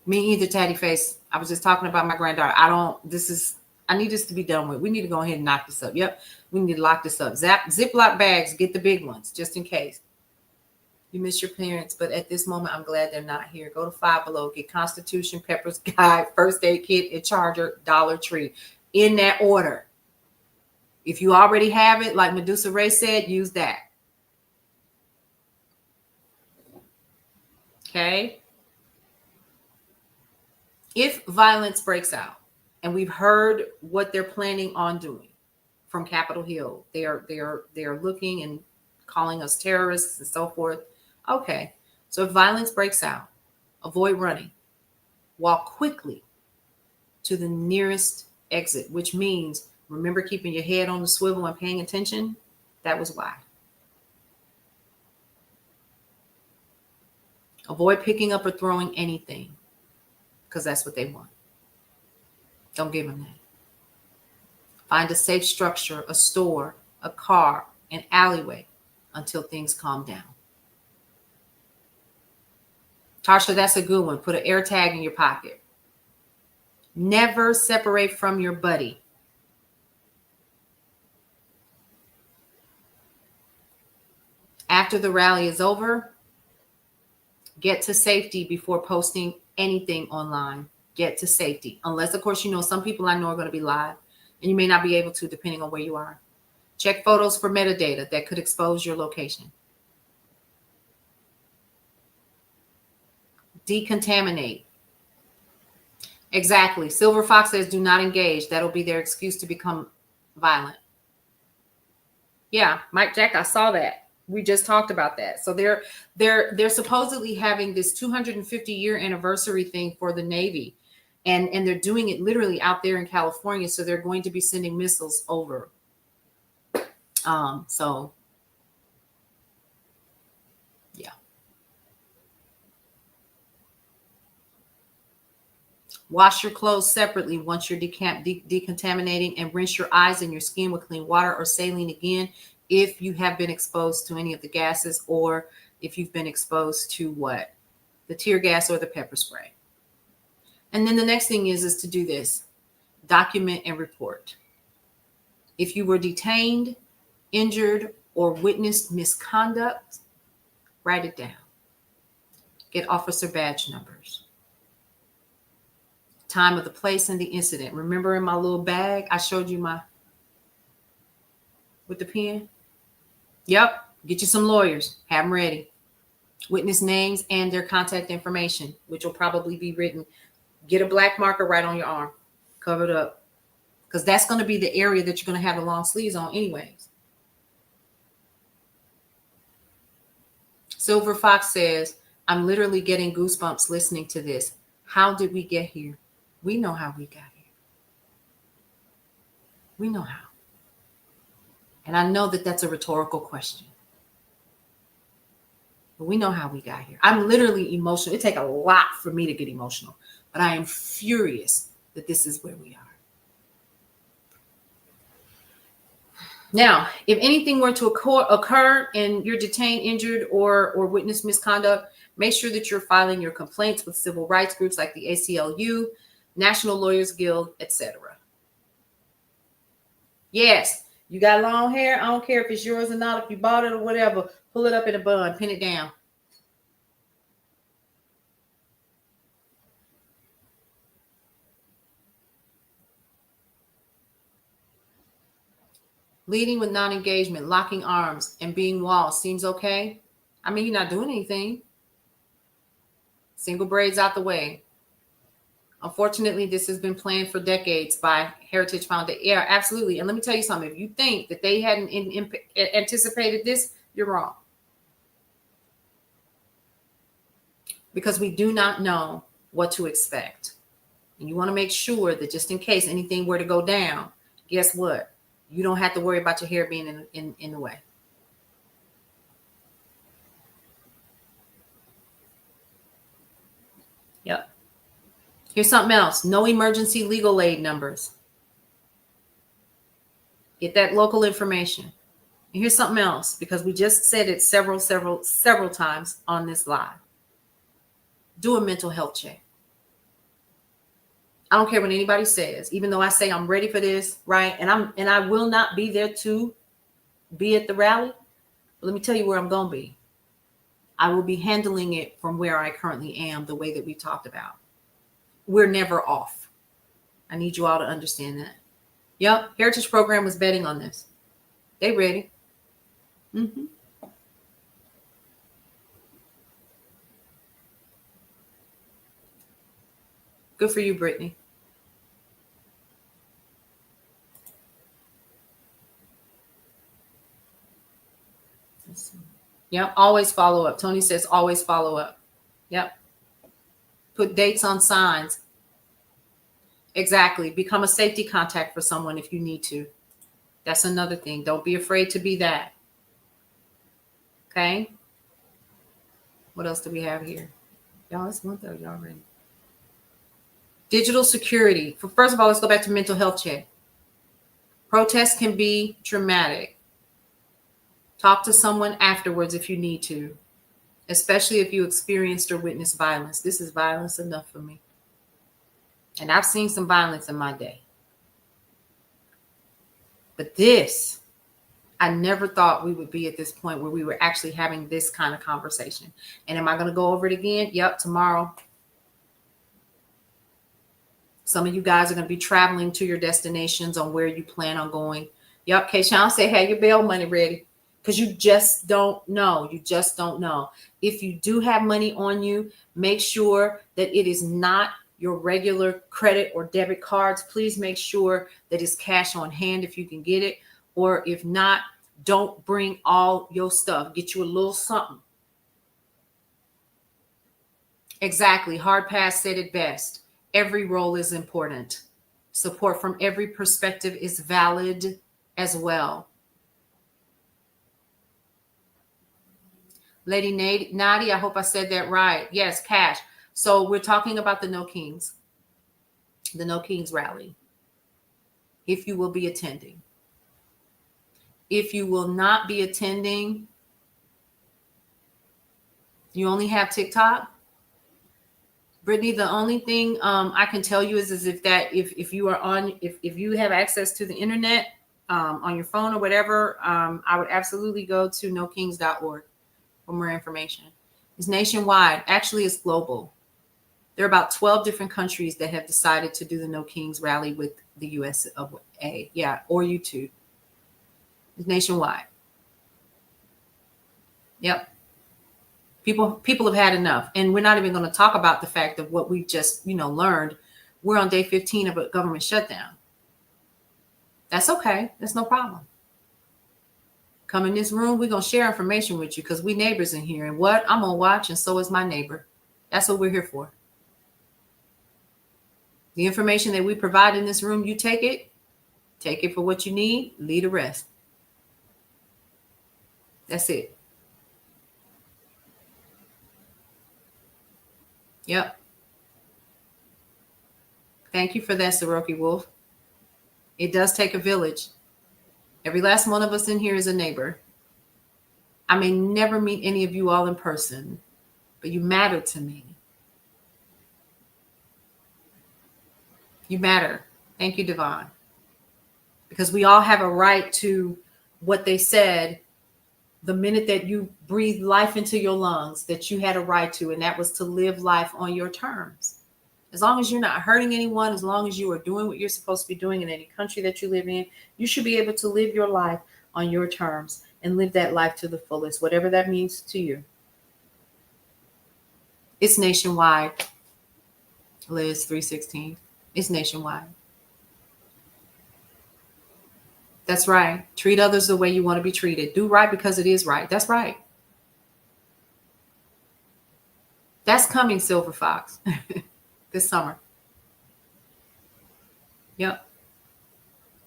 Me either, Tatty Face. I was just talking about my granddaughter. I need this to be done with. We need to go ahead and knock this up. Yep. We need to lock this up. Ziploc bags. Get the big ones just in case. You miss your parents, but at this moment, I'm glad they're not here. Go to Five Below, get Constitution, Pepper's Guide, First Aid Kit, and Charger, Dollar Tree. In that order. If you already have it, like Medusa Ray said, use that. Okay? If violence breaks out, and we've heard what they're planning on doing from Capitol Hill, they are looking and calling us terrorists and so forth. Okay, so if violence breaks out, avoid running. Walk quickly to the nearest exit, which means remember keeping your head on the swivel and paying attention. That was why. Avoid picking up or throwing anything because that's what they want. Don't give them that. Find a safe structure, a store, a car, an alleyway until things calm down. Tasha, that's a good one. Put an air tag in your pocket. Never separate from your buddy. After the rally is over, get to safety before posting anything online. Get to safety. Unless, of course, some people I know are going to be live, and you may not be able to depending on where you are. Check photos for metadata that could expose your location. Decontaminate. Exactly. Silver Fox says do not engage. That'll be their excuse to become violent. Yeah, Mike Jack, I saw that. We just talked about that. So they're supposedly having this 250-year anniversary thing for the Navy. And they're doing it literally out there in California. So they're going to be sending missiles over. So yeah. Wash your clothes separately once you're decontaminating, and rinse your eyes and your skin with clean water or saline again if you have been exposed to any of the gases, or if you've been exposed to what? The tear gas or the pepper spray. And then the next thing is to do this. Document and report. If you were detained, injured, or witnessed misconduct, write it down. Get officer badge numbers. Time of the place and the incident. Remember in my little bag, I showed you with the pen? Yep. Get you some lawyers. Have them ready. Witness names and their contact information, which will probably be written. Get a black marker right on your arm. Cover it up. Because that's going to be the area that you're going to have the long sleeves on anyways. Silver Fox says, I'm literally getting goosebumps listening to this. How did we get here? We know how we got here. We know how. And I know that that's a rhetorical question. But we know how we got here. I'm literally emotional. It takes a lot for me to get emotional, but I am furious that this is where we are. Now, if anything were to occur and you're detained, injured, or witness misconduct, make sure that you're filing your complaints with civil rights groups like the ACLU, National Lawyers Guild, etc. Yes, you got long hair. I don't care if it's yours or not. If you bought it or whatever, pull it up in a bun, pin it down. Leading with non-engagement, locking arms, and being walled seems okay. I mean, you're not doing anything. Single braids out the way. Unfortunately, this has been planned for decades by Heritage Foundation. Yeah, absolutely. And let me tell you something. If you think that they hadn't anticipated this, you're wrong. Because we do not know what to expect. And you want to make sure that just in case anything were to go down, guess what? You don't have to worry about your hair being in the way. Yep. Here's something else. No emergency legal aid numbers. Get that local information. And here's something else, because we just said it several times on this live. Do a mental health check. I don't care what anybody says, even though I say I'm ready for this, right? And I will not be there to be at the rally. But let me tell you where I'm going to be. I will be handling it from where I currently am, the way that we talked about. We're never off. I need you all to understand that. Yep, Heritage Program was betting on this. They ready. Mm-hmm. Good for you, Brittany. Yep, always follow up. Tony says always follow up. Yep. Put dates on signs. Exactly. Become a safety contact for someone if you need to. That's another thing. Don't be afraid to be that. Okay. What else do we have here? Y'all, it's 1:30 already. Digital security. First of all, let's go back to mental health check. Protests can be traumatic. Talk to someone afterwards if you need to, especially if you experienced or witnessed violence. This is violence enough for me. And I've seen some violence in my day. But this, I never thought we would be at this point where we were actually having this kind of conversation. And am I going to go over it again? Yep, tomorrow. Some of you guys are going to be traveling to your destinations on where you plan on going. Yep, Kayshawn said, have your bail money ready. Because you just don't know. You just don't know. If you do have money on you, make sure that it is not your regular credit or debit cards. Please make sure that it's cash on hand if you can get it. Or if not, don't bring all your stuff. Get you a little something. Exactly. Hard Pass said it best. Every role is important. Support from every perspective is valid as well. Lady Nadi, I hope I said that right. Yes, cash. So we're talking about the No Kings rally. If you will be attending. If you will not be attending, you only have TikTok. Brittany, the only thing I can tell you is if you are on, if you have access to the internet on your phone or whatever, I would absolutely go to nokings.org for more information. It's nationwide. Actually, it's global. There are about 12 different countries that have decided to do the No Kings rally with the US of A. Yeah, or YouTube. It's nationwide. Yep. People have had enough. And we're not even going to talk about the fact of what we've just, learned. We're on day 15 of a government shutdown. That's okay. That's no problem. Come in this room, we're going to share information with you because we neighbors in here. And what? I'm going to watch, and so is my neighbor. That's what we're here for. The information that we provide in this room, you take it for what you need, leave the rest. That's it. Yep. Thank you for that, Soroki Wolf. It does take a village. Every last one of us in here is a neighbor. I may never meet any of you all in person, but you matter to me. You matter. Thank you, Devon. Because we all have a right to what they said the minute that you breathed life into your lungs, that you had a right to, and that was to live life on your terms. As long as you're not hurting anyone, as long as you are doing what you're supposed to be doing in any country that you live in, you should be able to live your life on your terms and live that life to the fullest, whatever that means to you. It's nationwide, Liz 316. It's nationwide. That's right. Treat others the way you want to be treated. Do right because it is right. That's right. That's coming, Silver Fox, this summer. Yep.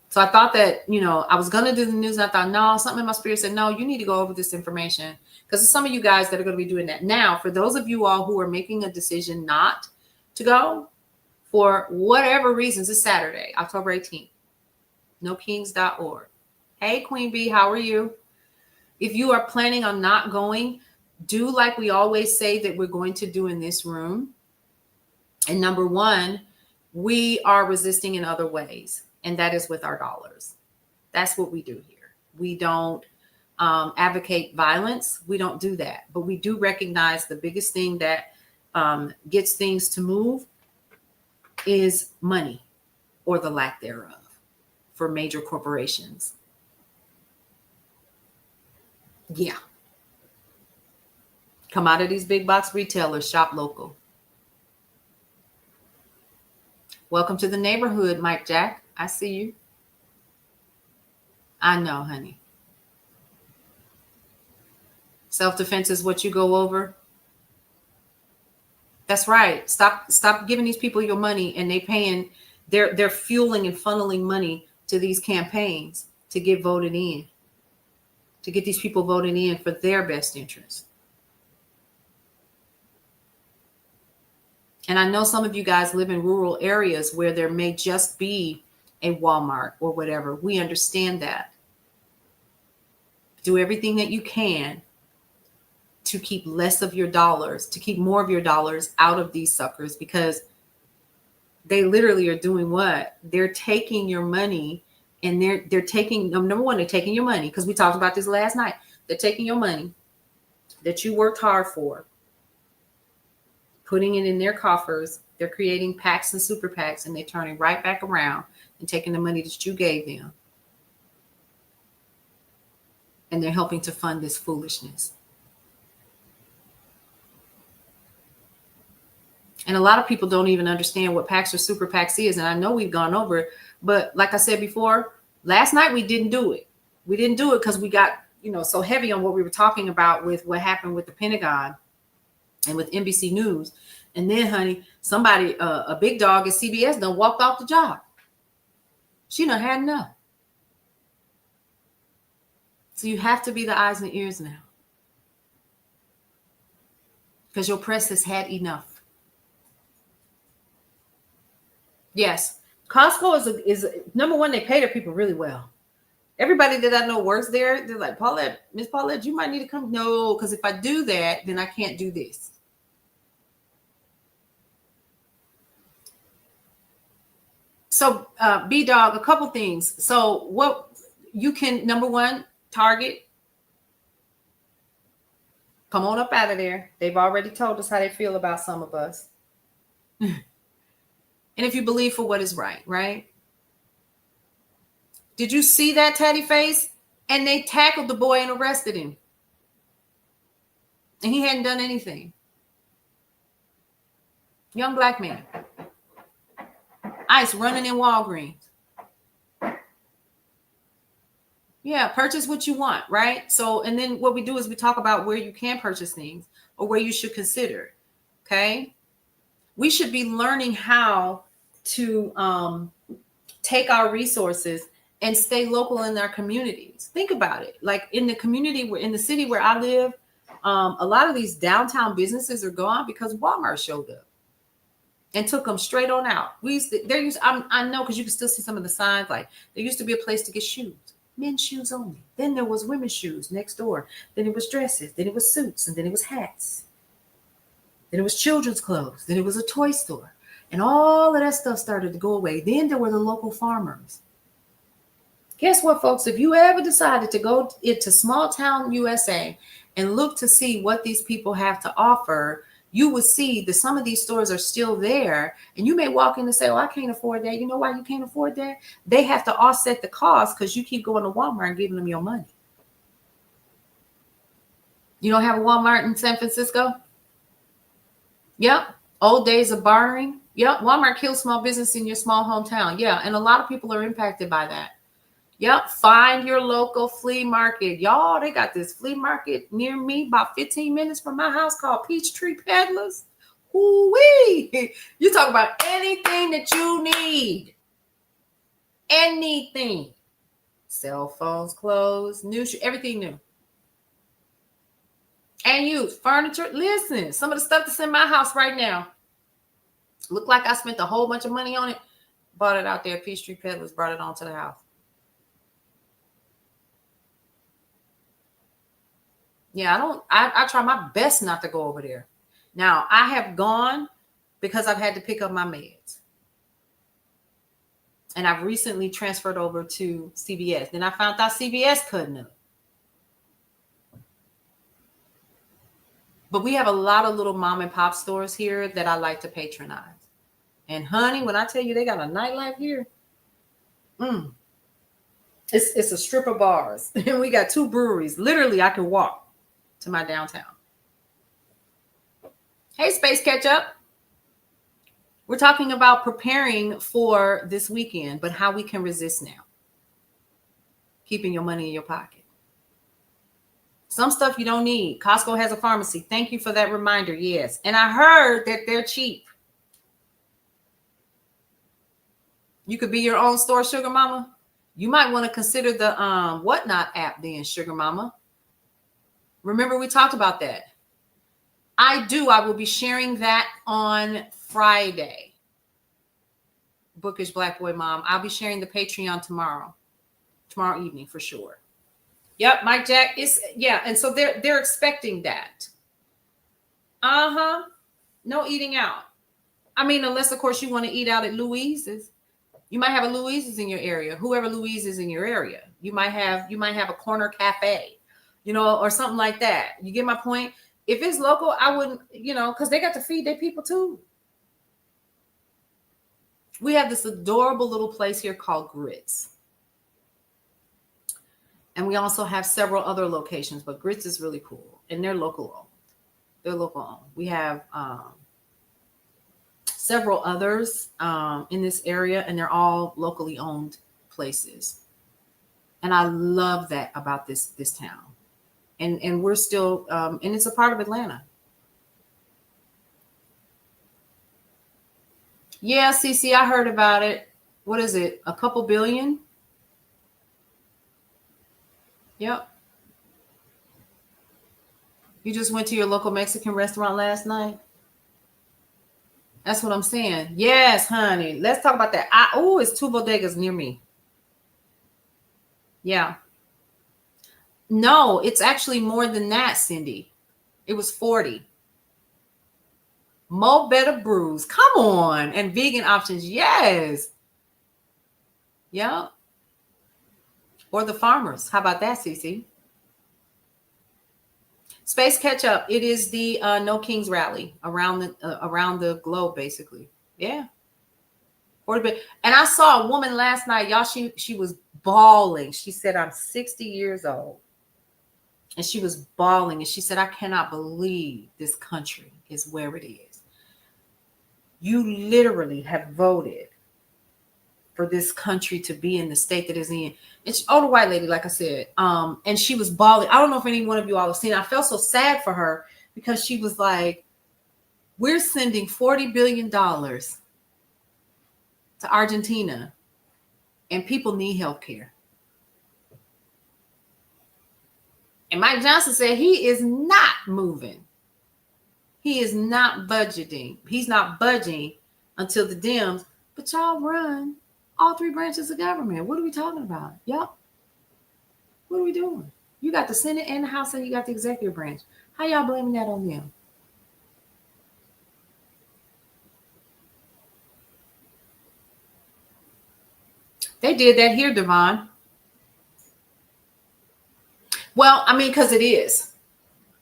So I thought that, I was going to do the news, and I thought, no, something in my spirit said, no, you need to go over this information, because there's some of you guys that are going to be doing that. Now, for those of you all who are making a decision not to go for whatever reasons, it's Saturday, October 18th. NoKings.org. Hey, Queen Bee, how are you? If you are planning on not going, do like we always say that we're going to do in this room. And number one, we are resisting in other ways, and that is with our dollars. That's what we do here. We don't advocate violence. We don't do that. But we do recognize the biggest thing that gets things to move is money, or the lack thereof, for major corporations. Yeah. Commodities, big box retailers, shop local. Welcome to the neighborhood, Mike Jack. I see you. I know, honey. Self-defense is what you go over. That's right. Stop giving these people your money, and they're fueling and funneling money to these campaigns to get voted in, to get these people voted in for their best interest. And I know some of you guys live in rural areas where there may just be a Walmart or whatever. We understand that. Do everything that you can to keep less of your dollars, to keep more of your dollars out of these suckers, because they literally are doing what? They're taking your money, and they're taking, number one, they're taking your money, because we talked about this last night. They're taking your money that you worked hard for, putting it in their coffers. They're creating PACs and super PACs, and they're turning right back around and taking the money that you gave them. And they're helping to fund this foolishness. And a lot of people don't even understand what PACs or super PACs is. And I know we've gone over it, but like I said before, last night we didn't do it. We didn't do it because we got, so heavy on what we were talking about with what happened with the Pentagon and with NBC News. And then, honey, somebody, a big dog at CBS done walked off the job. She done had enough. So you have to be the eyes and ears now, because your press has had enough. Yes, Costco is number one. They pay their people really well. Everybody that I know works there. They're like, Paulette, Miss Paulette, you might need to come. No, because if I do that, then I can't do this. So, B-Dog, a couple things. So what you can, number one, Target. Come on up out of there. They've already told us how they feel about some of us. And if you believe for what is right, right? Did you see that tatty face? And they tackled the boy and arrested him. And he hadn't done anything. Young black man. ICE running in Walgreens. Yeah, purchase what you want, right? So, and then what we do is we talk about where you can purchase things or where you should consider, okay? We should be learning how to take our resources and stay local in our communities. Think about it. Like in the community, in the city where I live, a lot of these downtown businesses are gone because Walmart showed up. and took them straight on out. I know, because you can still see some of the signs. Like, there used to be a place to get shoes, men's shoes only. Then there was women's shoes next door. Then it was dresses. Then it was suits. And then it was hats. Then it was children's clothes. Then it was a toy store. And all of that stuff started to go away. Then there were the local farmers. Guess what, folks? If you ever decided to go into small town USA and look to see what these people have to offer, you would see that some of these stores are still there. And you may walk in and say, oh, I can't afford that. You know why you can't afford that? They have to offset the cost because you keep going to Walmart and giving them your money. You don't have a Walmart in San Francisco? Yep. Old days of borrowing. Yep. Walmart kills small business in your small hometown. Yeah. And a lot of people are impacted by that. Yep. Find your local flea market. Y'all, they got this flea market near me about 15 minutes from my house called Peachtree Peddlers. Ooh-wee. You talk about anything that you need. Anything. Cell phones, clothes, new shoes, everything new. And used furniture. Listen, some of the stuff that's in my house right now look like I spent a whole bunch of money on it. Bought it out there. Peachtree Peddlers brought it onto the house. Yeah, I try my best not to go over there. Now, I have gone because I've had to pick up my meds. And I've recently transferred over to CVS. Then I found out CVS couldn't up. But we have a lot of little mom and pop stores here that I like to patronize. And honey, when I tell you they got a nightlife here, it's a strip of bars. And we got 2 breweries. Literally, I can walk to my downtown. Hey, Space Catch Up. We're talking about preparing for this weekend, but how we can resist now. Keeping your money in your pocket. Some stuff you don't need. Costco has a pharmacy. Thank you for that reminder. Yes. And I heard that they're cheap. You could be your own store, Sugar Mama. You might want to consider the Whatnot app then, Sugar Mama. Remember, we talked about that. I will be sharing that on Friday. Bookish Black Boy Mom. I'll be sharing the Patreon tomorrow evening for sure. Yep, Mike Jack is, yeah. And so they're expecting that. No eating out. I mean, unless of course you want to eat out at Louise's. You might have a Louise's in your area. Whoever Louise is in your area. You might have a corner cafe, or something like that. You get my point? If it's local, I wouldn't, because they got to feed their people too. We have this adorable little place here called Grits. And we also have several other locations, but Grits is really cool. And they're local owned. We have several others in this area, and they're all locally owned places. And I love that about this town. And we're still, and it's a part of Atlanta. Yeah, Cece, I heard about it. What is it? A couple billion? Yep. You just went to your local Mexican restaurant last night? That's what I'm saying. Yes, honey. Let's talk about that. It's 2 bodegas near me. Yeah. No, it's actually more than that, Cindy. It was 40. Mo Better Brews. Come on. And vegan options. Yes. Yeah. Or the farmers. How about that, Cece? Space Catch Up. It is the No Kings rally around the globe, basically. Yeah. 40. And I saw a woman last night, y'all. She was bawling. She said, "I'm 60 years old." And she was bawling. And she said, "I cannot believe this country is where it is. You literally have voted for this country to be in the state that is in." And she, older white lady, like I said, and she was bawling. I don't know if any one of you all have seen it. I felt so sad for her because she was like, we're sending $40 billion to Argentina and people need health care. And Mike Johnson said he is not moving. He is not budgeting. He's not budging until the Dems, but y'all run all three branches of government. What are we talking about? Yep. What are we doing? You got the Senate and the House, and you got the executive branch. How y'all blaming that on them? They did that here, Devon. Well, I mean, because it is.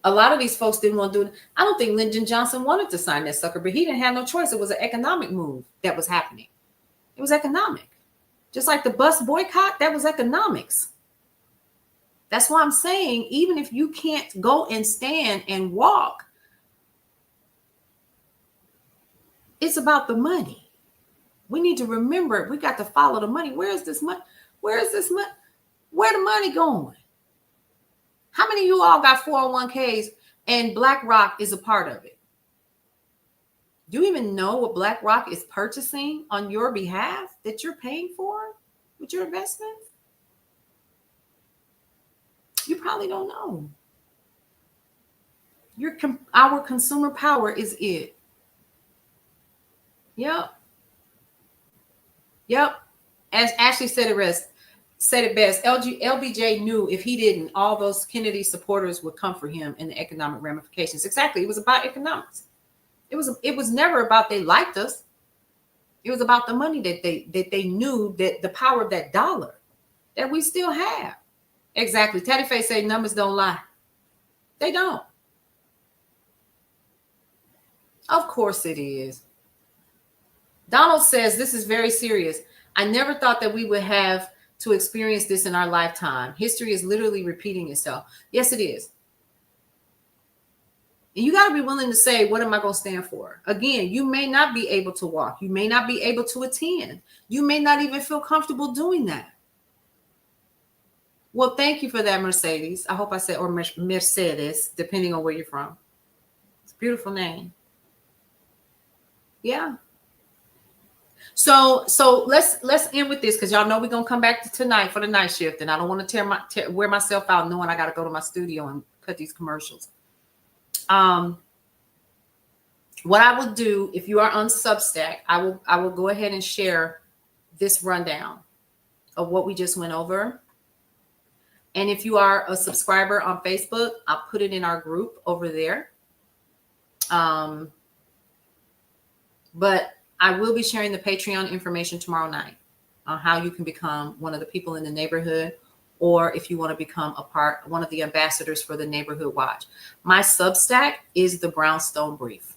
A lot of these folks didn't want to do it. I don't think Lyndon Johnson wanted to sign that sucker, but he didn't have no choice. It was an economic move that was happening. It was economic. Just like the bus boycott, that was economics. That's why I'm saying, even if you can't go and stand and walk, it's about the money. We need to remember, we got to follow the money. Where is this money? Where is this money? Where the money going? How many of you all got 401ks and BlackRock is a part of it? Do you even know what BlackRock is purchasing on your behalf that you're paying for with your investments? You probably don't know. Our consumer power is it. Yep. As Ashley said it best. LBJ knew if he didn't, all those Kennedy supporters would come for him in the economic ramifications. Exactly. It was about economics. It was never about they liked us. It was about the money that they knew, that the power of that dollar that we still have. Exactly. Teddy Face say numbers don't lie. They don't. Of course it is. Donald says this is very serious. I never thought that we would have to experience this in our lifetime. History is literally repeating itself. Yes, it is. And you got to be willing to say, what am I going to stand for? Again, you may not be able to walk. You may not be able to attend. You may not even feel comfortable doing that. Well, thank you for that, Mercedes. I hope I said, or Mercedes, depending on where you're from. It's a beautiful name. Yeah. So let's end with this, because y'all know we're gonna come back to tonight for the night shift, and I don't want to wear myself out knowing I got to go to my studio and cut these commercials. What I will do, if you are on Substack, I will go ahead and share this rundown of what we just went over. And if you are a subscriber on Facebook, I'll put it in our group over there. But I will be sharing the Patreon information tomorrow night on how you can become one of the people in the neighborhood, or if you want to become one of the ambassadors for the Neighborhood Watch. My Substack is the Brownstone Brief.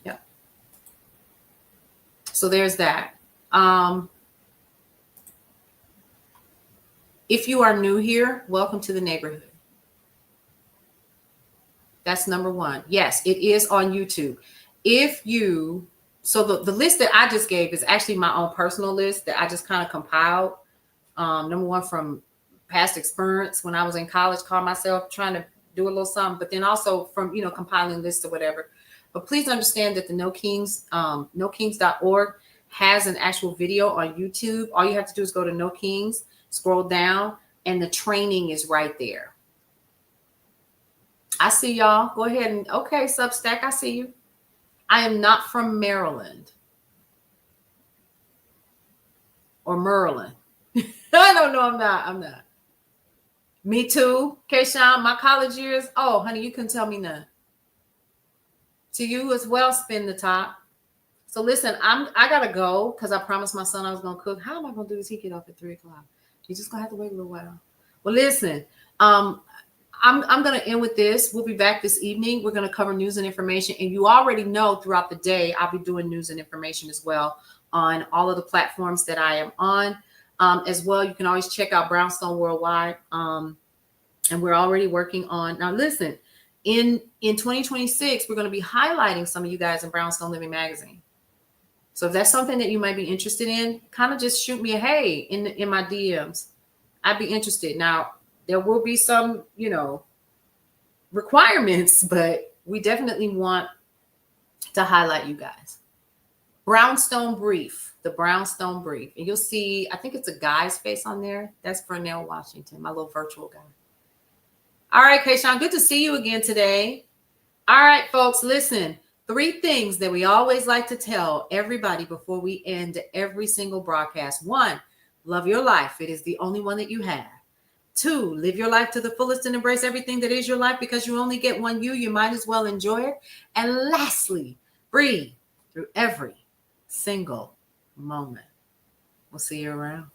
Yeah. So there's that. If you are new here, welcome to the neighborhood. That's number one. Yes, it is on YouTube. So the list that I just gave is actually my own personal list that I just kind of compiled. Number one, from past experience when I was in college, called myself trying to do a little something, but then also from, compiling lists or whatever. But please understand that the NoKings.org has an actual video on YouTube. All you have to do is go to No Kings, scroll down, and the training is right there. I see y'all. Go ahead and, okay, Substack, I see you. I am not from Maryland or Maryland. I don't know. I'm not. Me too. Kayshawn, my college years. Oh, honey, you couldn't tell me none. To you as well, Spin the Top. So listen, I gotta go because I promised my son I was gonna cook. How am I gonna do this? He get off at 3:00. You're just gonna have to wait a little while. Well, listen, I'm going to end with this. We'll be back this evening. We're going to cover news and information. And you already know throughout the day, I'll be doing news and information as well on all of the platforms that I am on. As well, you can always check out Brownstone Worldwide. And we're already working on, now listen, in 2026, we're going to be highlighting some of you guys in Brownstone Living Magazine. So if that's something that you might be interested in, kind of just shoot me a hey in my DMs. I'd be interested. Now, there will be some, requirements, but we definitely want to highlight you guys. Brownstone Brief, the Brownstone Brief. And you'll see, I think it's a guy's face on there. That's Vernell Washington, my little virtual guy. All right, Kayshawn, good to see you again today. All right, folks, listen. 3 things that we always like to tell everybody before we end every single broadcast. 1, love your life. It is the only one that you have. 2, live your life to the fullest and embrace everything that is your life, because you only get one you might as well enjoy it. And lastly, breathe through every single moment. We'll see you around.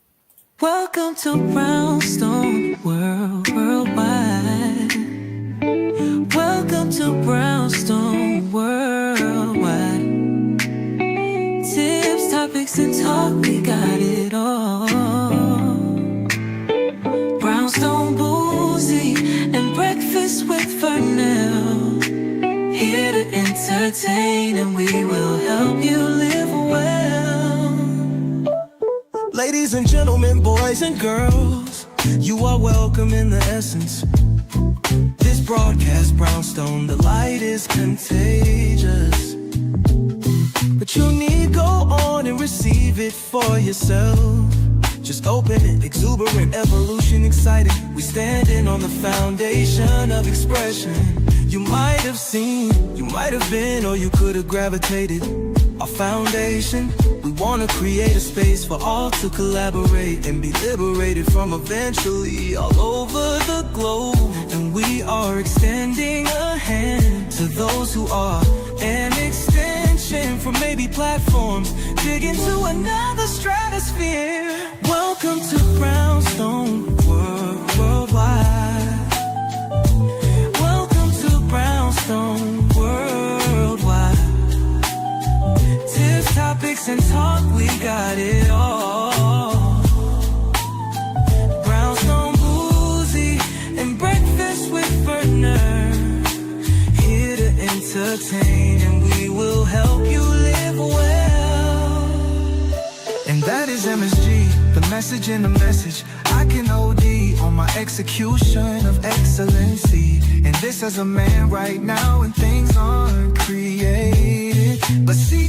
Welcome to Brownstone Worldwide. Welcome to Brownstone Worldwide. Tips, topics, and talk, we got it all. Brownstone Boozy and Breakfast with Vernell. Here to entertain, and we will help you live well. Ladies and gentlemen, boys and girls, you are welcome in the essence. This broadcast, Brownstone, the light is contagious. But you need go on and receive it for yourself. Just open it, exuberant, evolution, exciting. We standing on the foundation of expression. You might have seen, you might have been, or you could have gravitated. Our foundation, we want to create a space for all to collaborate and be liberated from eventually all over the globe. And we are extending a hand to those who are an extension from maybe platforms, dig into another stratosphere. Welcome to Brownstone Worldwide. Welcome to Brownstone Worldwide. Tips, topics, and talk, we got it all. Brownstone Boozy and Breakfast with Vernell. Here to entertain, and we will help you live well. And that is MSG, the message in the message. I can OD on my execution of excellency. And this as a man right now, and things aren't created, but see